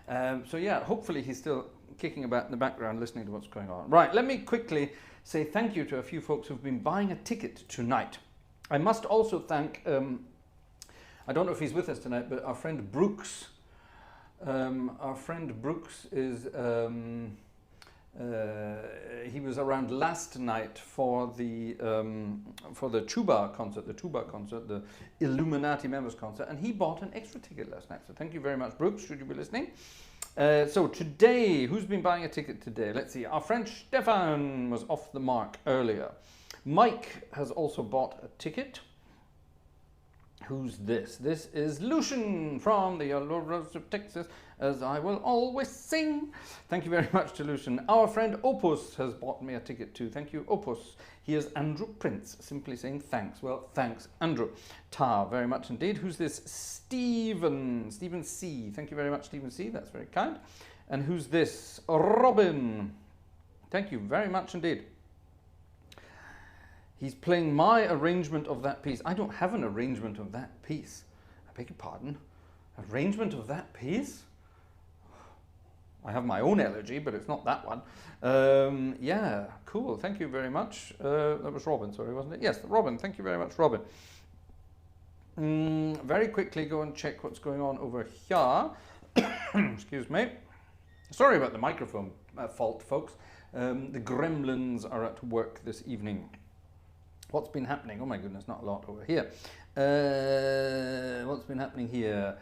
So yeah, hopefully he's still kicking about in the background listening to what's going on. Right, let me quickly say thank you to a few folks who've been buying a ticket tonight. I must also thank... I don't know if he's with us tonight, but our friend Brooks. Our friend Brooks is... he was around last night for the tuba concert, the Illuminati members concert, and he bought an extra ticket last night. So thank you very much, Brooks, should you be listening. So today, who's been buying a ticket today? Let's see. Our friend Stefan was off the mark earlier. Mike has also bought a ticket. Who's this? This is Lucian from the Yellow Rose of Texas, as I will always sing. Thank you very much to Lucian. Our friend Opus has bought me a ticket too. Thank you, Opus. Here's Andrew Prince, simply saying thanks. Well, thanks, Andrew. Very much indeed. Who's this? Stephen C. Thank you very much, Stephen C. That's very kind. And who's this? Robin. Thank you very much indeed. He's playing my arrangement of that piece. I don't have an arrangement of that piece. I beg your pardon. Arrangement of that piece? I have my own Elegy, but it's not that one. Yeah, cool. Thank you very much. That was Robin, sorry, wasn't it? Yes, Robin. Thank you very much, Robin. Very quickly go and check what's going on over here. Excuse me. Sorry about the microphone fault, folks. The gremlins are at work this evening. What's been happening? Oh my goodness, not a lot over here. What's been happening here?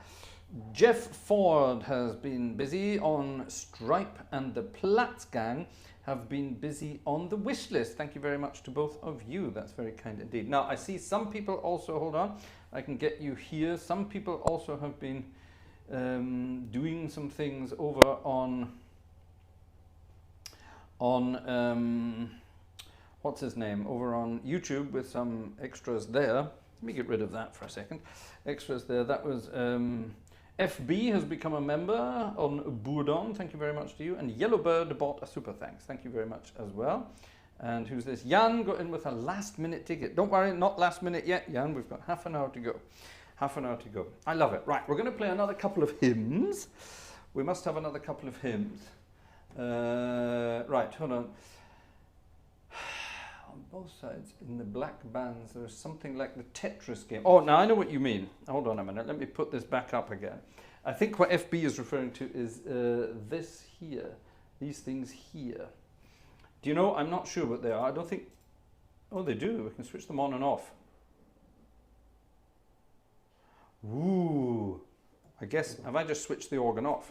Jeff Ford has been busy on Stripe, and the Platts gang have been busy on the wish list. Thank you very much to both of you. That's very kind indeed. Now, I see some people also, hold on, I can get you here. Some people also have been doing some things over on what's his name, over on YouTube with some extras there. Let me get rid of that for a second. Extras there. That was FB has become a member on Bourdon. Thank you very much to you. And Yellowbird bought a super thanks. Thank you very much as well. And who's this? Jan got in with a last minute ticket. Don't worry, not last minute yet, Jan. We've got half an hour to go. Half an hour to go. I love it. Right, we're going to play another couple of hymns. We must have another couple of hymns. Right, hold on. Both sides in the black bands there's something like the Tetris game. Oh, now I know what you mean. Hold on a minute, let me put this back up again. I think what FB is referring to is this here, these things here. Do you know? I'm not sure what they are. I don't think... Oh, they do. We can switch them on and off. Ooh. I guess, have I just switched the organ off?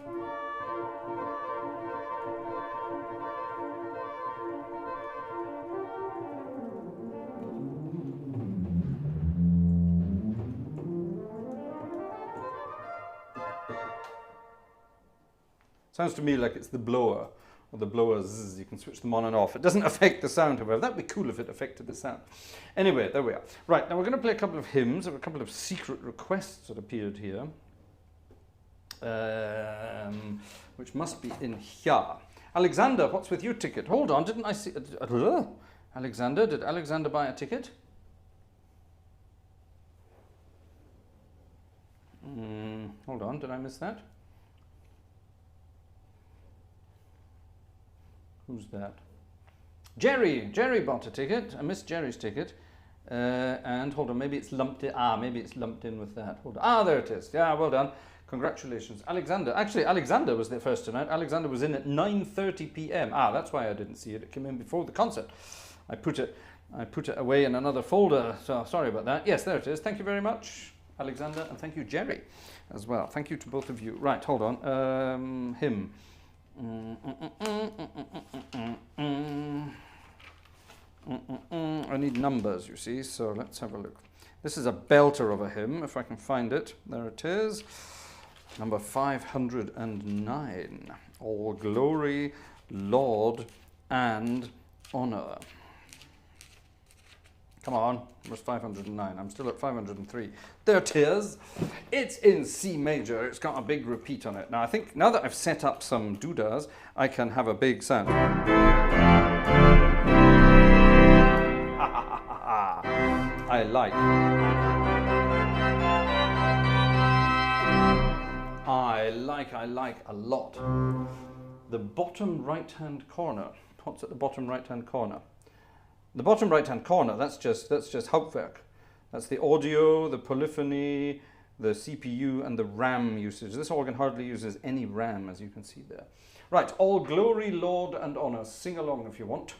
Sounds to me like it's the blower, or the blowers. You can switch them on and off. It doesn't affect the sound, however. That'd be cool if it affected the sound. Anyway, there we are. Right, now we're going to play a couple of hymns. There were a couple of secret requests that appeared here, which must be in here. Alexander, what's with your ticket? Hold on, didn't I see... Alexander, did Alexander buy a ticket? Hold on, did I miss that? Who's that? Jerry bought a ticket. I missed Jerry's ticket. And hold on, maybe it's lumped in. Maybe it's lumped in with that. Hold on. There it is. Yeah, well done. Congratulations, Alexander. Actually, Alexander was the first tonight. Alexander was in at 9:30 p.m. Ah, that's why I didn't see it. It came in before the concert. I put it away in another folder. So sorry about that. Yes, there it is. Thank you very much, Alexander, and thank you, Jerry, as well. Thank you to both of you. Right, hold on. Hymn. I need numbers, you see. So let's have a look. This is a belter of a hymn, if I can find it. There it is. Number 509. All glory, laud, and honor. Come on, where's 509? I'm still at 503. There it is. It's in C major. It's got a big repeat on it. Now, I think now that I've set up some doodahs, I can have a big sound. I like a lot. The bottom right-hand corner. What's at the bottom right-hand corner? The bottom right-hand corner, that's just Hauptwerk. That's the audio, the polyphony, the CPU, and the RAM usage. This organ hardly uses any RAM, as you can see there. Right, all glory, laud, and honor. Sing along if you want.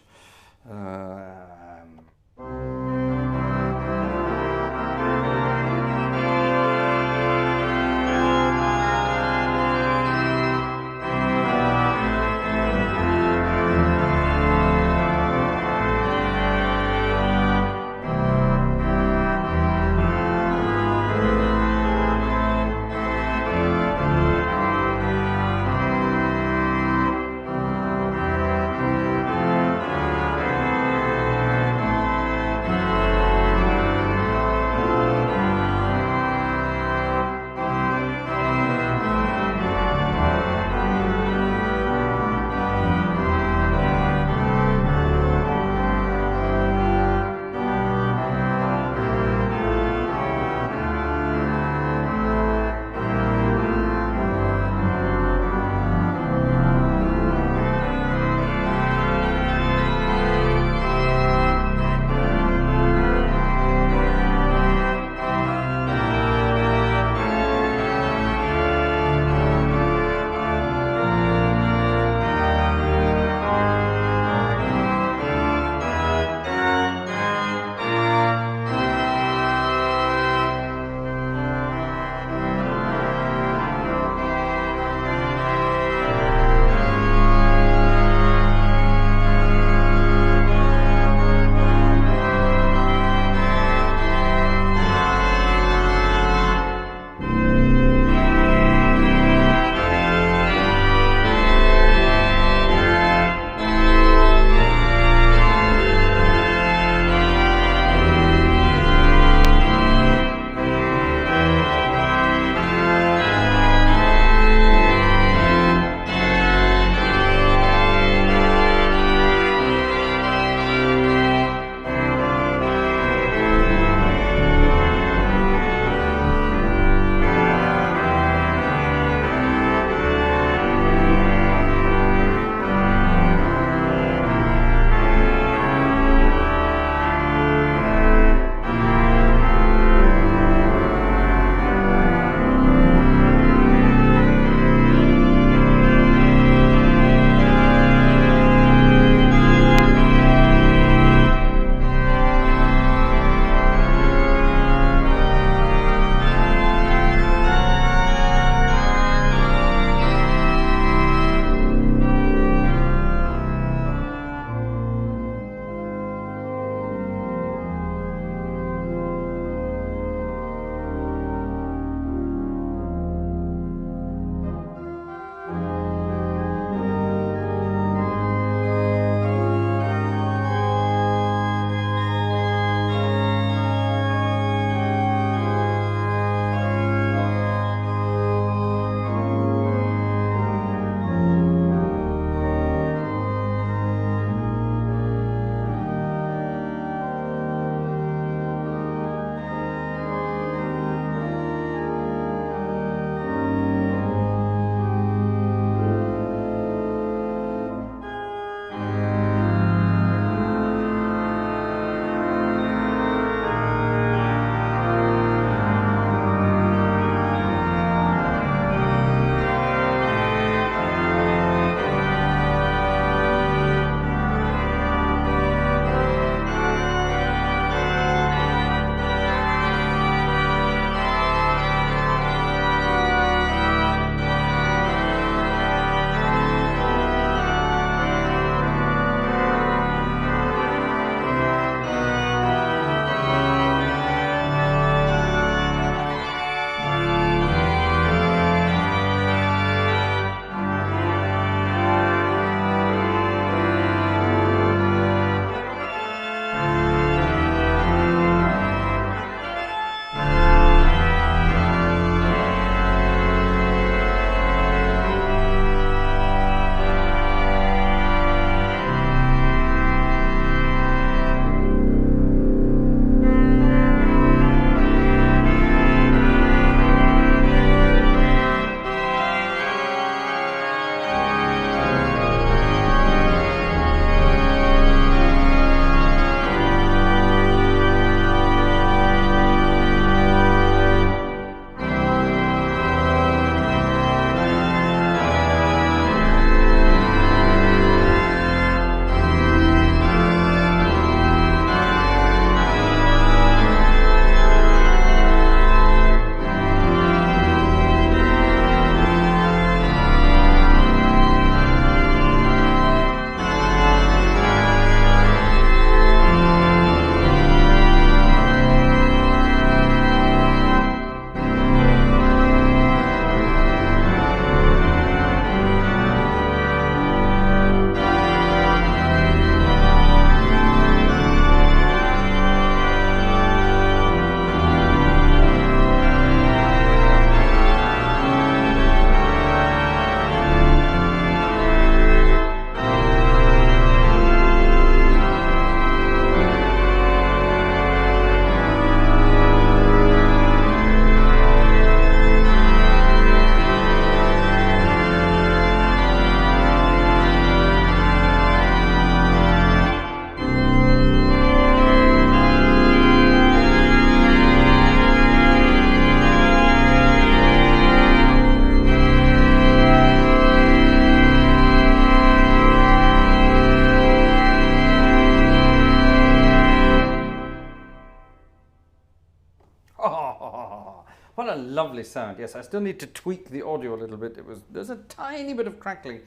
What a lovely sound. Yes, I still need to tweak the audio a little bit. There's a tiny bit of crackling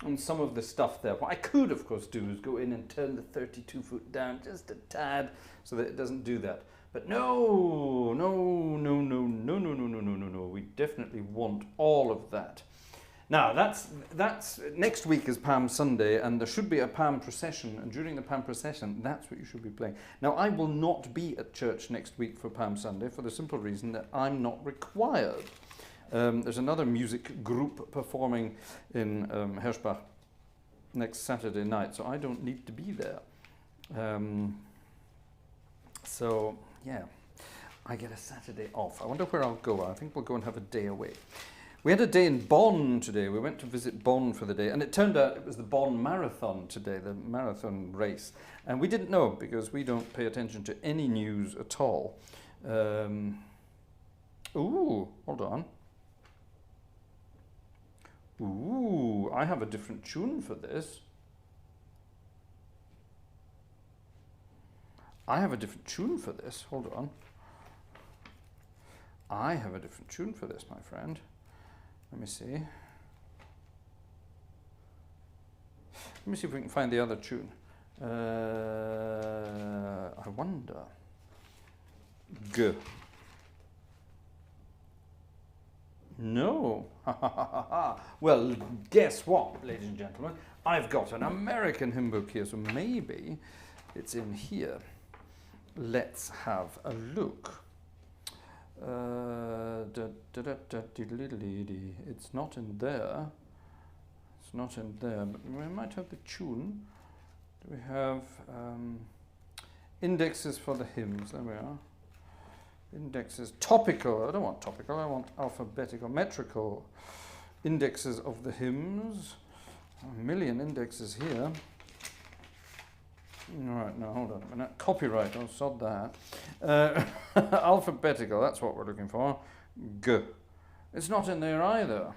on some of the stuff there. What I could, of course, do is go in and turn the 32 foot down just a tad so that it doesn't do that. But no. We definitely want all of that. Now, that's next week is Palm Sunday, and there should be a Palm procession, and during the Palm procession, that's what you should be playing. Now, I will not be at church next week for Palm Sunday for the simple reason that I'm not required. There's another music group performing in Herschbach next Saturday night, so I don't need to be there. So, yeah, I get a Saturday off. I wonder where I'll go. I think we'll go and have a day away. We had a day in Bonn today. We went to visit Bonn for the day, and it turned out it was the Bonn Marathon today, the marathon race. And we didn't know because we don't pay attention to any news at all. Ooh, hold on. Ooh, I have a different tune for this. Hold on. I have a different tune for this, my friend. Let me see. Let me see if we can find the other tune. I wonder. G. No. Well, guess what, ladies and gentlemen? I've got an American hymn book here, so maybe it's in here. Let's have a look. It's not in there. It's not in there, but we might have the tune. Do we have indexes for the hymns? There we are. Indexes. Topical. I don't want topical. I want alphabetical. Metrical. Indexes of the hymns. A million indexes here. Right, now hold on a minute. Copyright, I'll sod that. Alphabetical, that's what we're looking for. G. It's not in there either.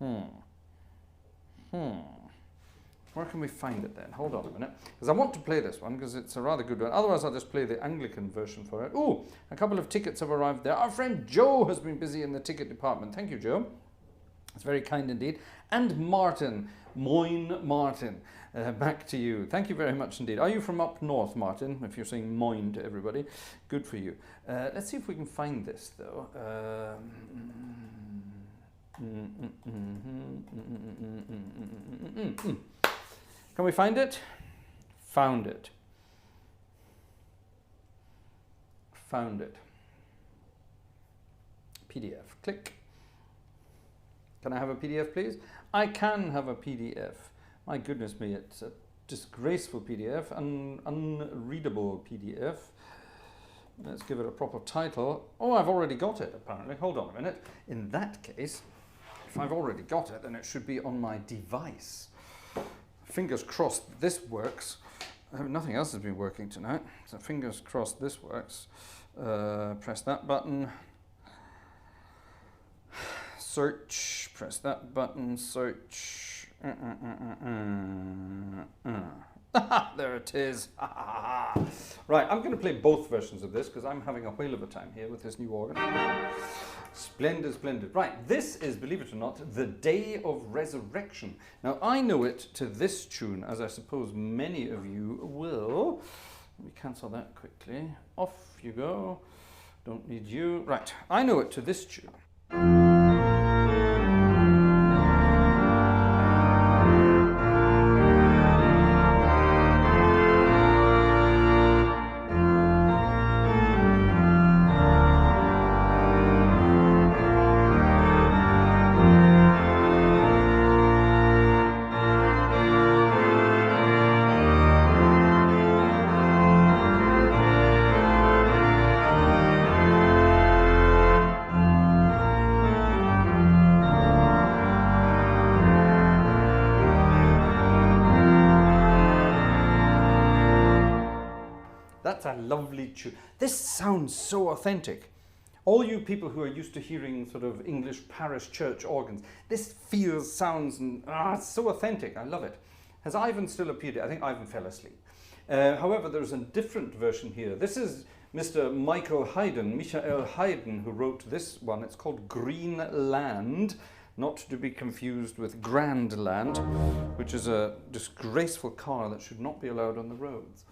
Where can we find it then? Hold on a minute. Because I want to play this one because it's a rather good one. Otherwise, I'll just play the Anglican version for it. Ooh, a couple of tickets have arrived there. Our friend Joe has been busy in the ticket department. Thank you, Joe. It's very kind indeed. And Martin. Moin Martin. Back to you. Thank you very much indeed. Are you from up north, Martin? If you're saying moin to everybody, good for you. Let's see if we can find this though. Can we find it? Found it. Found it. PDF. Click. Can I have a PDF, please? I can have a PDF. My goodness me, it's a disgraceful PDF, an unreadable PDF. Let's give it a proper title. Oh, I've already got it, apparently. Hold on a minute. In that case, if I've already got it, then it should be on my device. Fingers crossed this works. Nothing else has been working tonight, so fingers crossed this works. Press that button. Search, press that button, search. There it is. Right, I'm going to play both versions of this because I'm having a whale of a time here with this new organ. Splendid, splendid. Right, this is, believe it or not, The Day of Resurrection. Now, I know it to this tune, as I suppose many of you will. Let me cancel that quickly. Off you go. Don't need you. Right, I know it to this tune. That's a lovely tune. This sounds so authentic. All you people who are used to hearing sort of English parish church organs, this feels, sounds, and it's so authentic. I love it. Has Ivan still appeared? I think Ivan fell asleep. However, there's a different version here. This is Mr. Michael Haydn, who wrote this one. It's called Green Land, not to be confused with Grand Land, which is a disgraceful car that should not be allowed on the roads.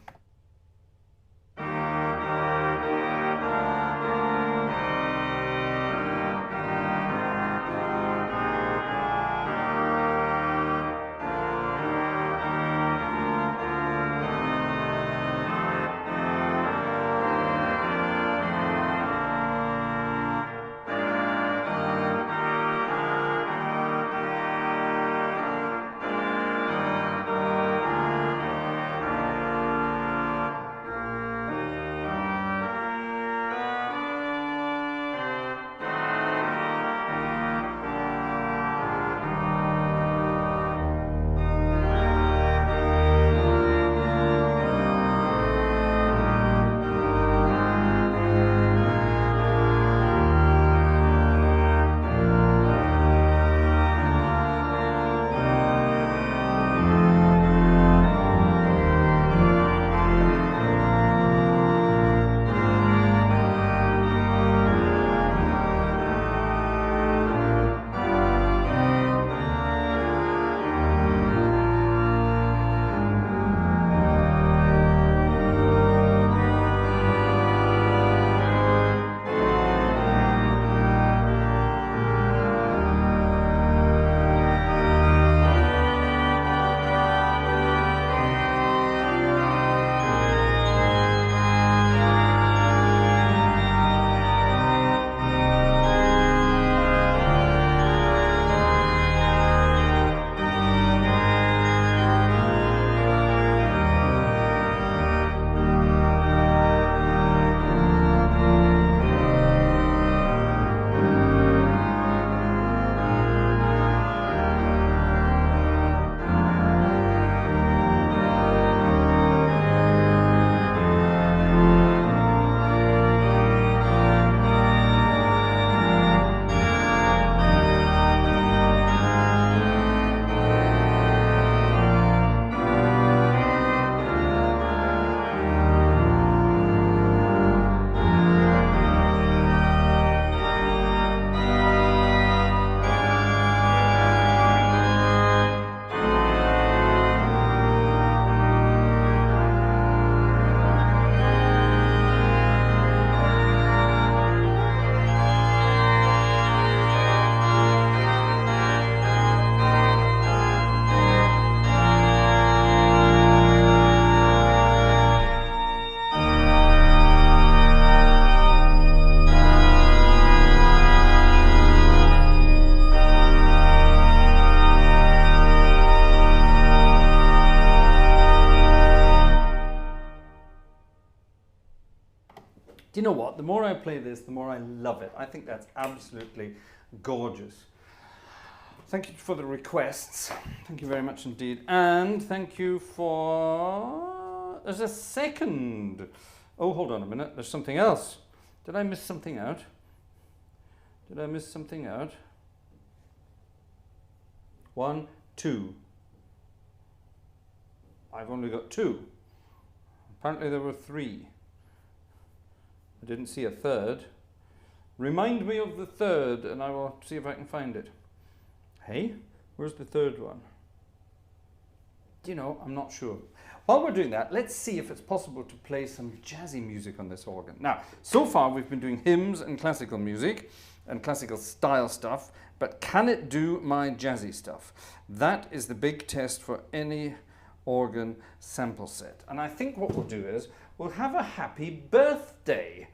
Do you know what? The more I play this, the more I love it. I think that's absolutely gorgeous. Thank you for the requests. Thank you very much indeed. And thank you for... There's a second. Oh, hold on a minute. There's something else. Did I miss something out? Did I miss something out? 1, 2. I've only got 2. Apparently there were 3. I didn't see a third. Remind me of the third and I will see if I can find it. Hey, where's the third one? Do you know, I'm not sure. While we're doing that, let's see if it's possible to play some jazzy music on this organ. Now, so far we've been doing hymns and classical music and classical style stuff, but can it do my jazzy stuff? That is the big test for any organ sample set. And I think what we'll do is we'll have a happy birthday.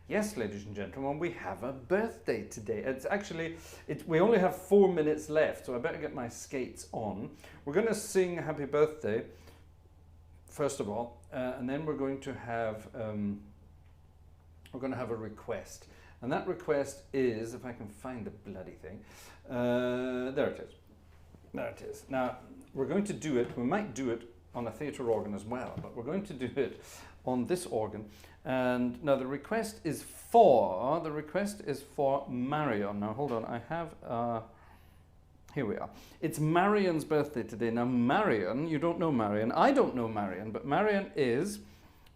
Yes, ladies and gentlemen, we have a birthday today. It's actually, we only have 4 minutes left, so I better get my skates on. We're going to sing happy birthday, first of all, and then we're going to have a request. And that request is, if I can find the bloody thing, there it is. There it is. Now, we're going to do it, we might do it on a theatre organ as well, but we're going to do it on this organ. And now the request is for Marion. Now hold on, I have, here we are. It's Marion's birthday today. Now Marion, you don't know Marion, I don't know Marion, but Marion is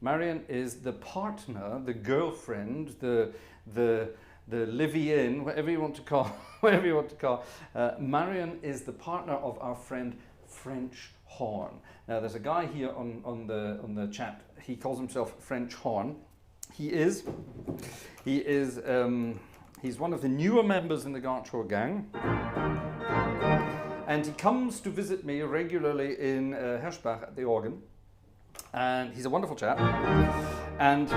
Marion is the partner, the girlfriend, the live-in, whatever you want to call, whatever you want to call. Marion is the partner of our friend French Horn. Now, there's a guy here on the chat. He calls himself French Horn. He's one of the newer members in the Gartshore gang, and he comes to visit me regularly in Hirschbach at the organ. And he's a wonderful chap. And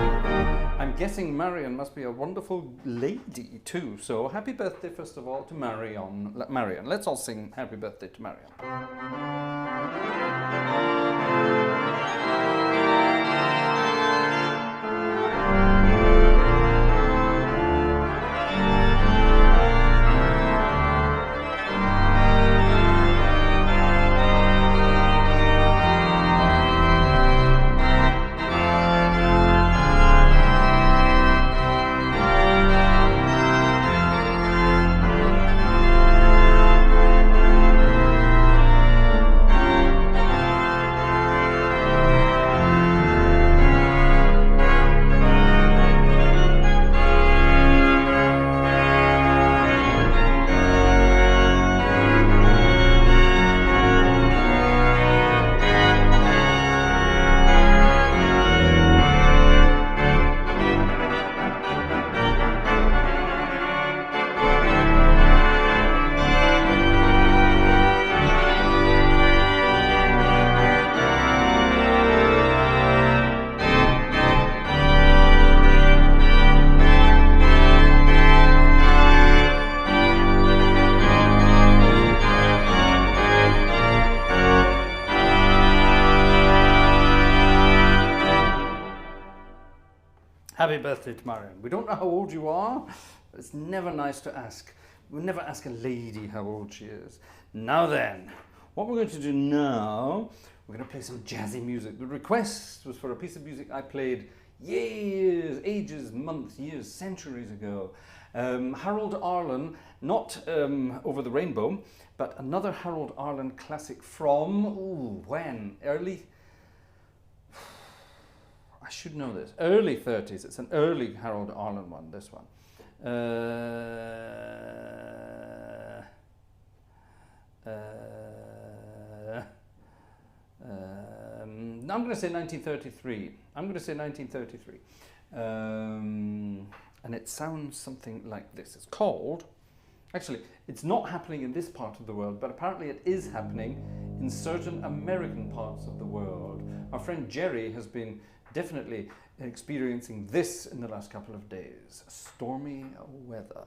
I'm guessing Marion must be a wonderful lady too. So happy birthday, first of all, to Marion. Let's all sing happy birthday to Marion. Happy birthday to Marion. We don't know how old you are, but it's never nice to ask. We never ask a lady how old she is. Now then, what we're going to do now, we're going to play some jazzy music. The request was for a piece of music I played years, ages, months, years, centuries ago. Harold Arlen, not Over the Rainbow, but another Harold Arlen classic from, when? I should know this. Early 30s. It's an early Harold Arlen one, this one. I'm going to say 1933. I'm going to say 1933. And it sounds something like this. It's called... Actually, it's not happening in this part of the world, but apparently it is happening in certain American parts of the world. Our friend Jerry has been definitely experiencing this in the last couple of days. Stormy weather.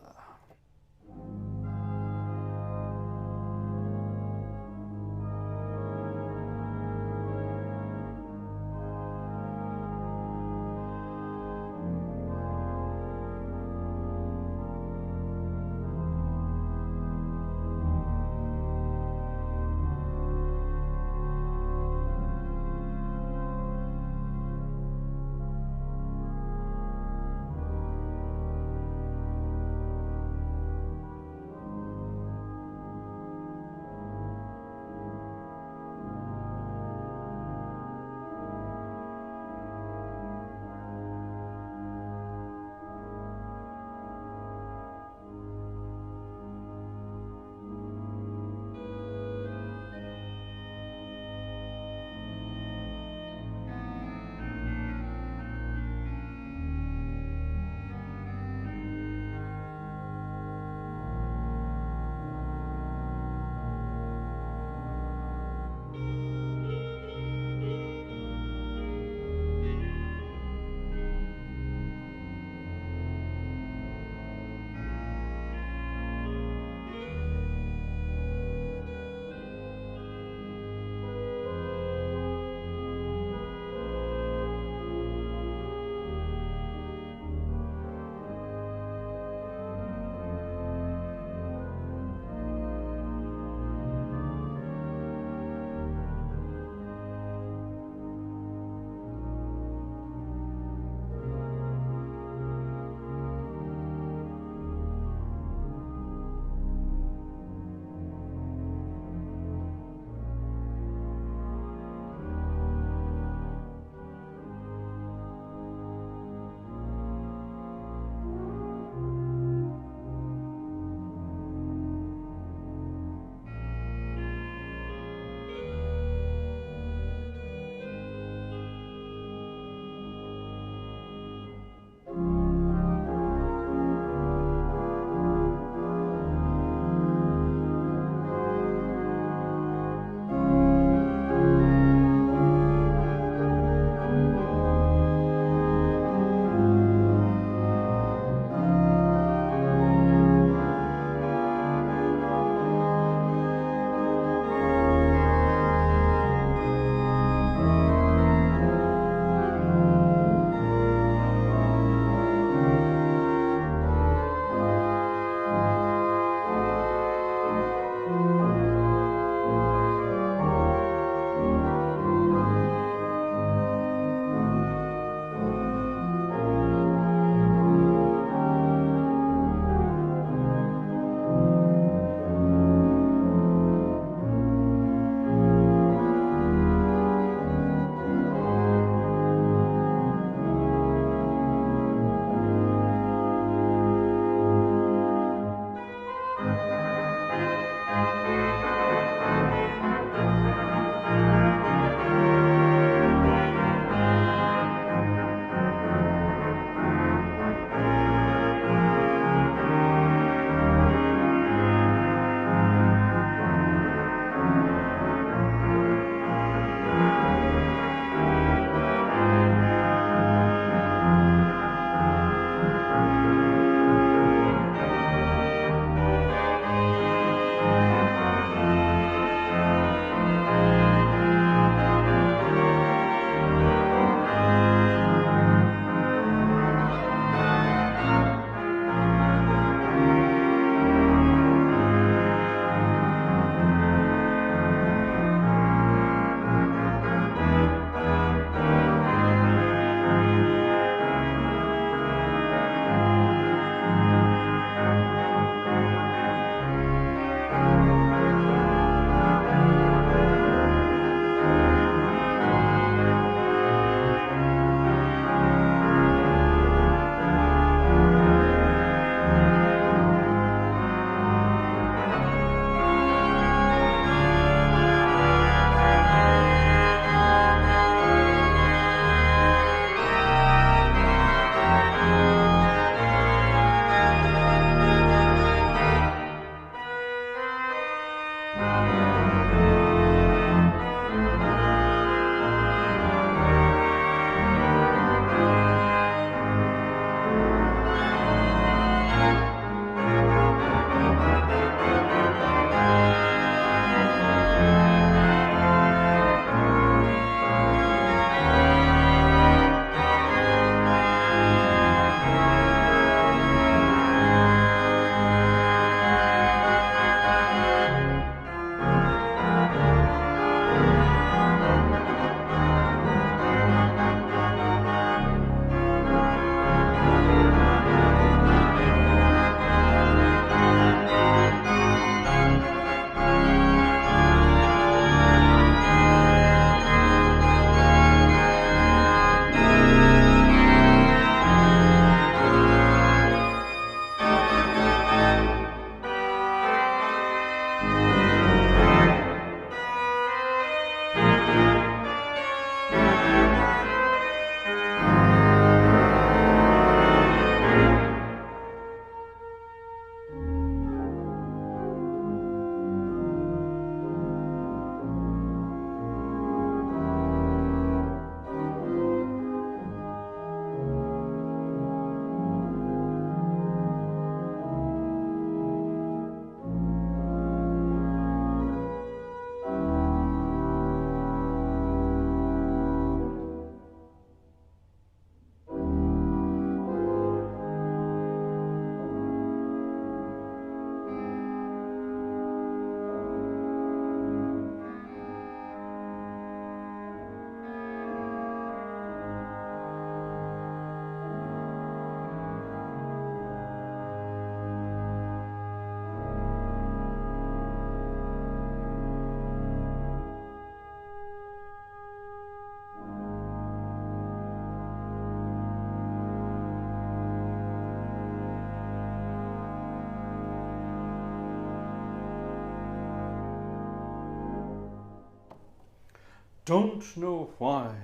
Don't know why.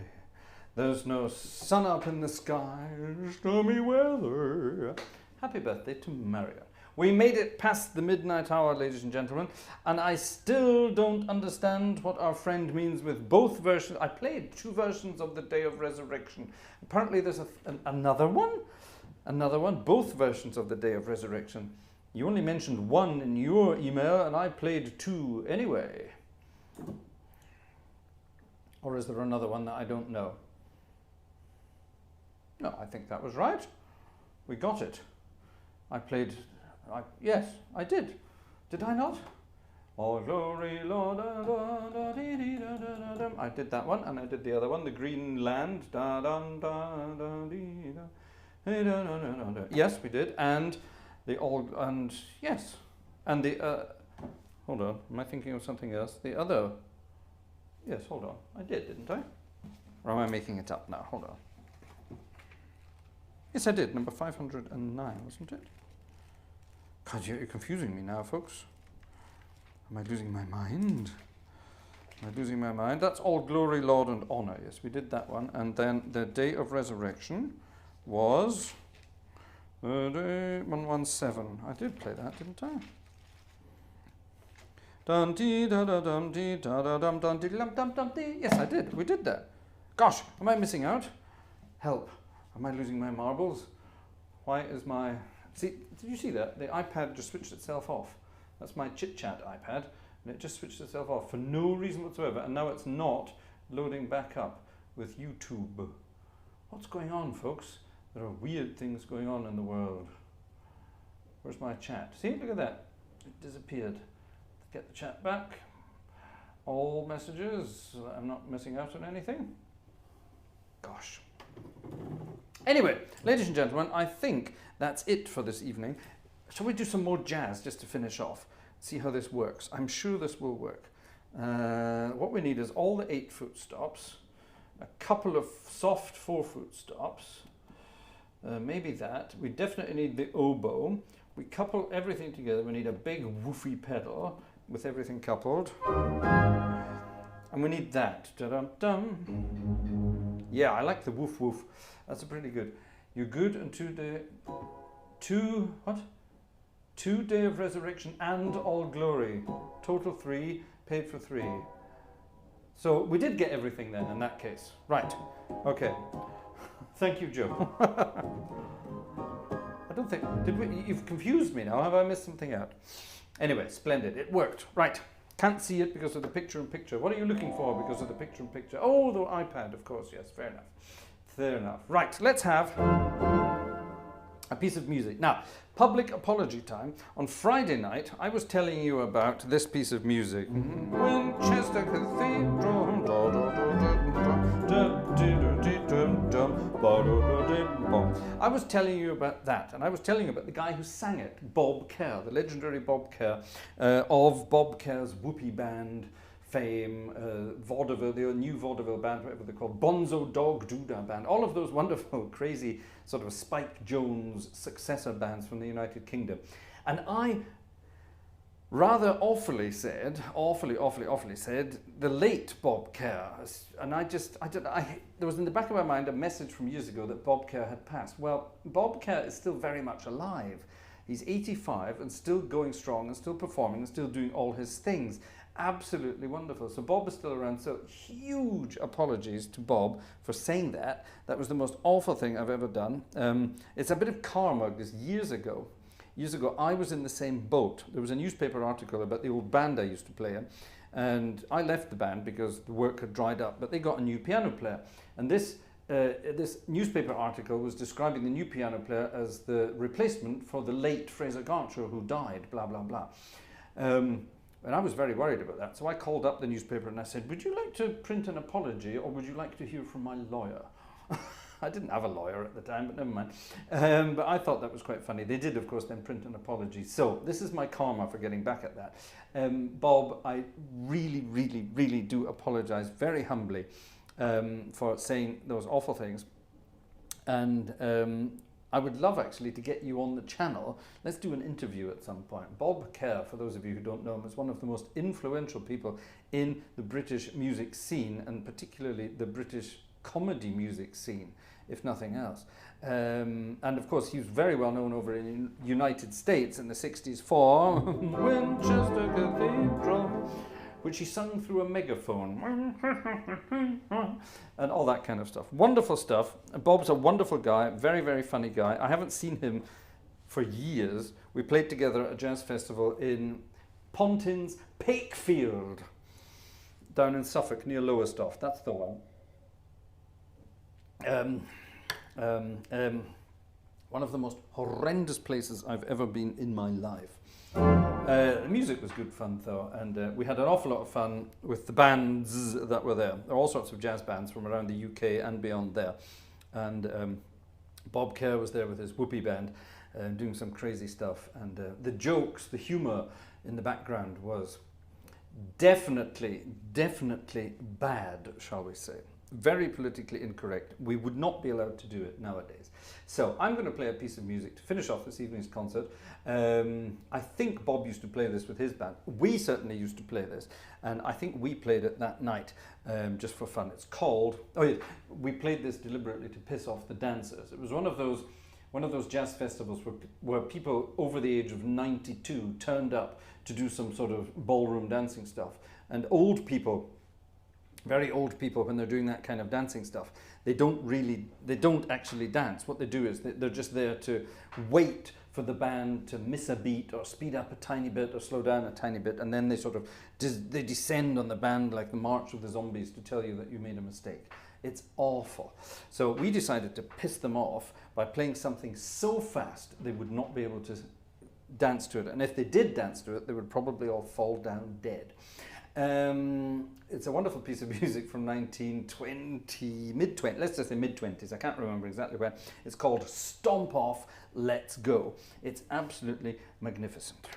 There's no sun up in the sky, stormy weather. Happy birthday to Marion. We made it past the midnight hour, ladies and gentlemen, and I still don't understand what our friend means with both versions. I played 2 versions of the Day of Resurrection. Apparently there's another one. Another one, both versions of the Day of Resurrection. You only mentioned 1 in your email, and I played 2 anyway. Or is there another one that I don't know? No, I think that was right. We got it. I played, yes, I did. Did I not? All glory, Lord, I did that one, and I did the other one, the Green Land. Yes, we did, and yes, and the, hold on, am I thinking of something else? The other, yes, hold on, I did, didn't I? Or am I making it up now? Hold on. Yes, I did, number 509, wasn't it? God, you're confusing me now, folks. Am I losing my mind? Am I losing my mind? That's All Glory, Lord, and Honor. Yes, we did that one. And then the Day of Resurrection was the day 117. I did play that, didn't I? Dum dee da da dum dee da da dum dum dee dum dum dum dee. Yes, I did. We did that. Gosh, am I missing out? Help. Am I losing my marbles? Why is my... See, did you see that? The iPad just switched itself off. That's my chit-chat iPad, and it just switched itself off for no reason whatsoever, and now it's not loading back up with YouTube. What's going on, folks? There are weird things going on in the world. Where's my chat? See, look at that. It disappeared. Get the chat back. All messages. So that I'm not missing out on anything. Gosh. Anyway, ladies and gentlemen, I think that's it for this evening. Shall we do some more jazz just to finish off? See how this works. I'm sure this will work. What we need is all the 8-foot stops, a couple of soft 4-foot stops, maybe that. We definitely need the oboe. We couple everything together. We need a big woofy pedal with everything coupled. And we need that. Da-dum-dum. Yeah, I like the woof woof. That's a pretty good. You're good and 2 Day of Resurrection and All Glory. Total 3, paid for 3. So we did get everything then in that case. Right. Okay. Thank you, Joe. I don't think, you've confused me now. Have I missed something out? Anyway, splendid. It worked. Right. Can't see it because of the picture-in-picture. What are you looking for because of the picture-in-picture? Oh, the iPad, of course. Yes, fair enough. Fair enough. Right, let's have a piece of music. Now, public apology time. On Friday night, I was telling you about this piece of music. Winchester Cathedral. I was telling you about that, and I was telling you about the guy who sang it, Bob Kerr, the legendary Bob Kerr, of Bob Kerr's Whoopee Band fame, vaudeville, the new vaudeville band, whatever they're called, Bonzo Dog Doodah Band, all of those wonderful, crazy sort of Spike Jones successor bands from the United Kingdom. And I rather awfully said, awfully said, the late Bob Kerr. And there was in the back of my mind a message from years ago that Bob Kerr had passed. Well, Bob Kerr is still very much alive. He's 85 and still going strong and still performing and still doing all his things. Absolutely wonderful. So Bob is still around. So huge apologies to Bob for saying that. That was the most awful thing I've ever done. It's a bit of karma because years ago, I was in the same boat. There was a newspaper article about the old band I used to play in, and I left the band because the work had dried up, but they got a new piano player. And this newspaper article was describing the new piano player as the replacement for the late Fraser Gartshore, who died, blah, blah, blah. And I was very worried about that. So I called up the newspaper and I said, would you like to print an apology or would you like to hear from my lawyer? I didn't have a lawyer at the time, but never mind. But I thought that was quite funny. They did, of course, then print an apology. So this is my karma for getting back at that. Bob, I really do apologize very humbly for saying those awful things. And I would love actually to get you on the channel. Let's do an interview at some point. Bob Kerr, for those of you who don't know him, is one of the most influential people in the British music scene, and particularly the British comedy music scene, if nothing else. And of course, he was very well known over in the United States in the 60s for Winchester Cathedral, which he sung through a megaphone, and all that kind of stuff. Wonderful stuff. Bob's a wonderful guy, very, very funny guy. I haven't seen him for years. We played together at a jazz festival in Pontins Pakefield, down in Suffolk, near Lowestoft. That's the one. One of the most horrendous places I've ever been in my life. The music was good fun though, and we had an awful lot of fun with the bands that were there. There were all sorts of jazz bands from around the UK and beyond there. And Bob Kerr was there with his whoopee band, doing some crazy stuff. And the jokes, the humour in the background was definitely bad, shall we say. Very politically incorrect. We would not be allowed to do it nowadays. So I'm going to play a piece of music to finish off this evening's concert. I think Bob used to play this with his band. We certainly used to play this, and I think we played it that night just for fun. It's called, oh yeah, we played this deliberately to piss off the dancers. It was one of those jazz festivals where people over the age of 92 turned up to do some sort of ballroom dancing stuff, and old people, very old people, when they're doing that kind of dancing stuff, they don't actually dance. What they do is they're just there to wait for the band to miss a beat or speed up a tiny bit or slow down a tiny bit, and then they sort of they descend on the band like the March of the Zombies to tell you that you made a mistake. It's awful. So we decided to piss them off by playing something so fast they would not be able to dance to it, and if they did dance to it, they would probably all fall down dead. It's a wonderful piece of music from 1920, mid-20s, let's just say mid-20s, I can't remember exactly when. It's called Stomp Off, Let's Go. It's absolutely magnificent.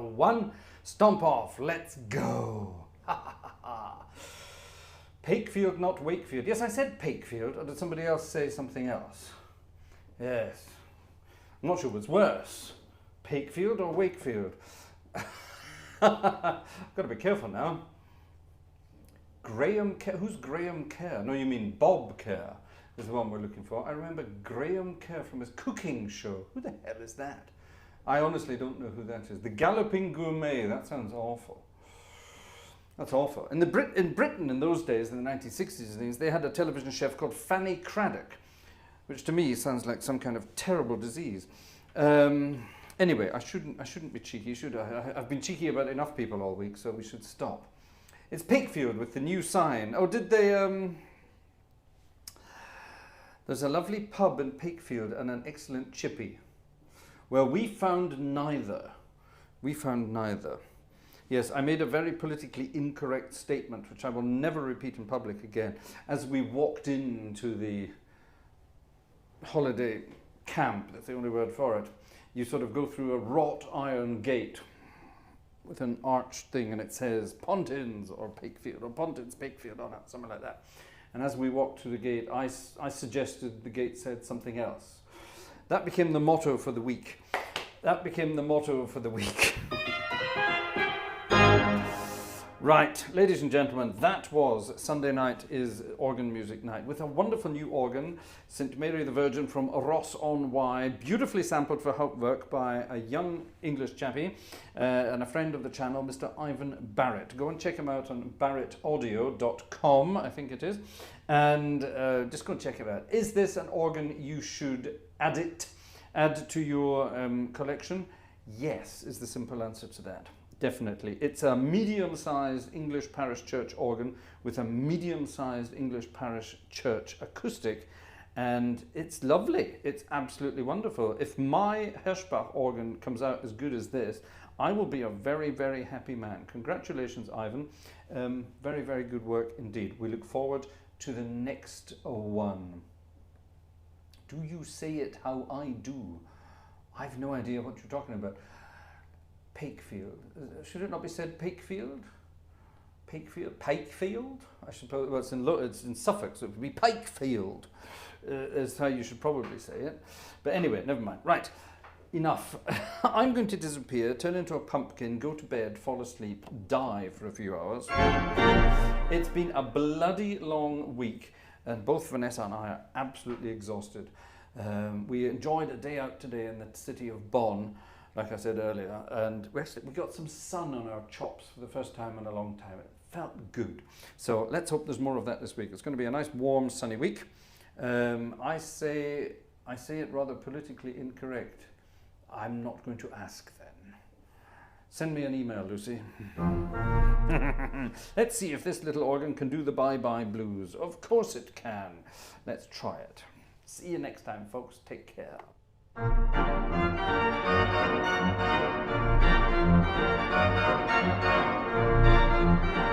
one. Stomp off. Let's go. Pakefield, not Wakefield. Yes, I said Pakefield, or did somebody else say something else? Yes. I'm not sure what's worse. Pakefield or Wakefield? I've got to be careful now. Graham Kerr. Who's Graham Kerr? No, you mean Bob Kerr is the one we're looking for. I remember Graham Kerr from his cooking show. Who the hell is that? I honestly don't know who that is. The Galloping Gourmet. That sounds awful. That's awful. In Britain in those days, in the 1960s and things, they had a television chef called Fanny Craddock, which to me sounds like some kind of terrible disease. Anyway, I shouldn't be cheeky, should I? I've been cheeky about enough people all week, so we should stop. It's Pakefield with the new sign. Oh, did they... There's a lovely pub in Pakefield and an excellent chippy. Well, we found neither. We found neither. Yes, I made a very politically incorrect statement, which I will never repeat in public again. As we walked into the holiday camp, that's the only word for it, you sort of go through a wrought iron gate with an arched thing, and it says Pontins or Pakefield, or Pontins Pakefield on it, something like that. And as we walked to the gate, I suggested the gate said something else. That became the motto for the week. That became the motto for the week. Right, ladies and gentlemen, that was Sunday night is organ music night with a wonderful new organ, St. Mary the Virgin from Ross-On-Wye, beautifully sampled for Hauptwerk by a young English chappie and a friend of the channel, Mr. Ivan Barrett. Go and check him out on barrettaudio.com, I think it is, and just go and check it out. Is this an organ you should add to your collection? Yes, is the simple answer to that. Definitely. It's a medium-sized English parish church organ with a medium-sized English parish church acoustic, and it's lovely. It's absolutely wonderful. If my Hirschbach organ comes out as good as this, I will be a very, very happy man. Congratulations, Ivan. Very, very good work indeed. We look forward to the next one. Do you say it how I do? I've no idea what you're talking about. Pakefield. Should it not be said Pakefield? Pakefield? Pikefield? I suppose, well, it's in Suffolk, so it would be Pikefield, is how you should probably say it. But anyway, never mind. Right, enough. I'm going to disappear, turn into a pumpkin, go to bed, fall asleep, die for a few hours. It's been a bloody long week, and both Vanessa and I are absolutely exhausted. We enjoyed a day out today in the city of Bonn, like I said earlier, and we got some sun on our chops for the first time in a long time. It felt good. So let's hope there's more of that this week. It's going to be a nice, warm, sunny week. I say it rather politically incorrect. I'm not going to ask then. Send me an email, Lucy. Let's see if this little organ can do the bye-bye blues. Of course it can. Let's try it. See you next time, folks. Take care. Thank you.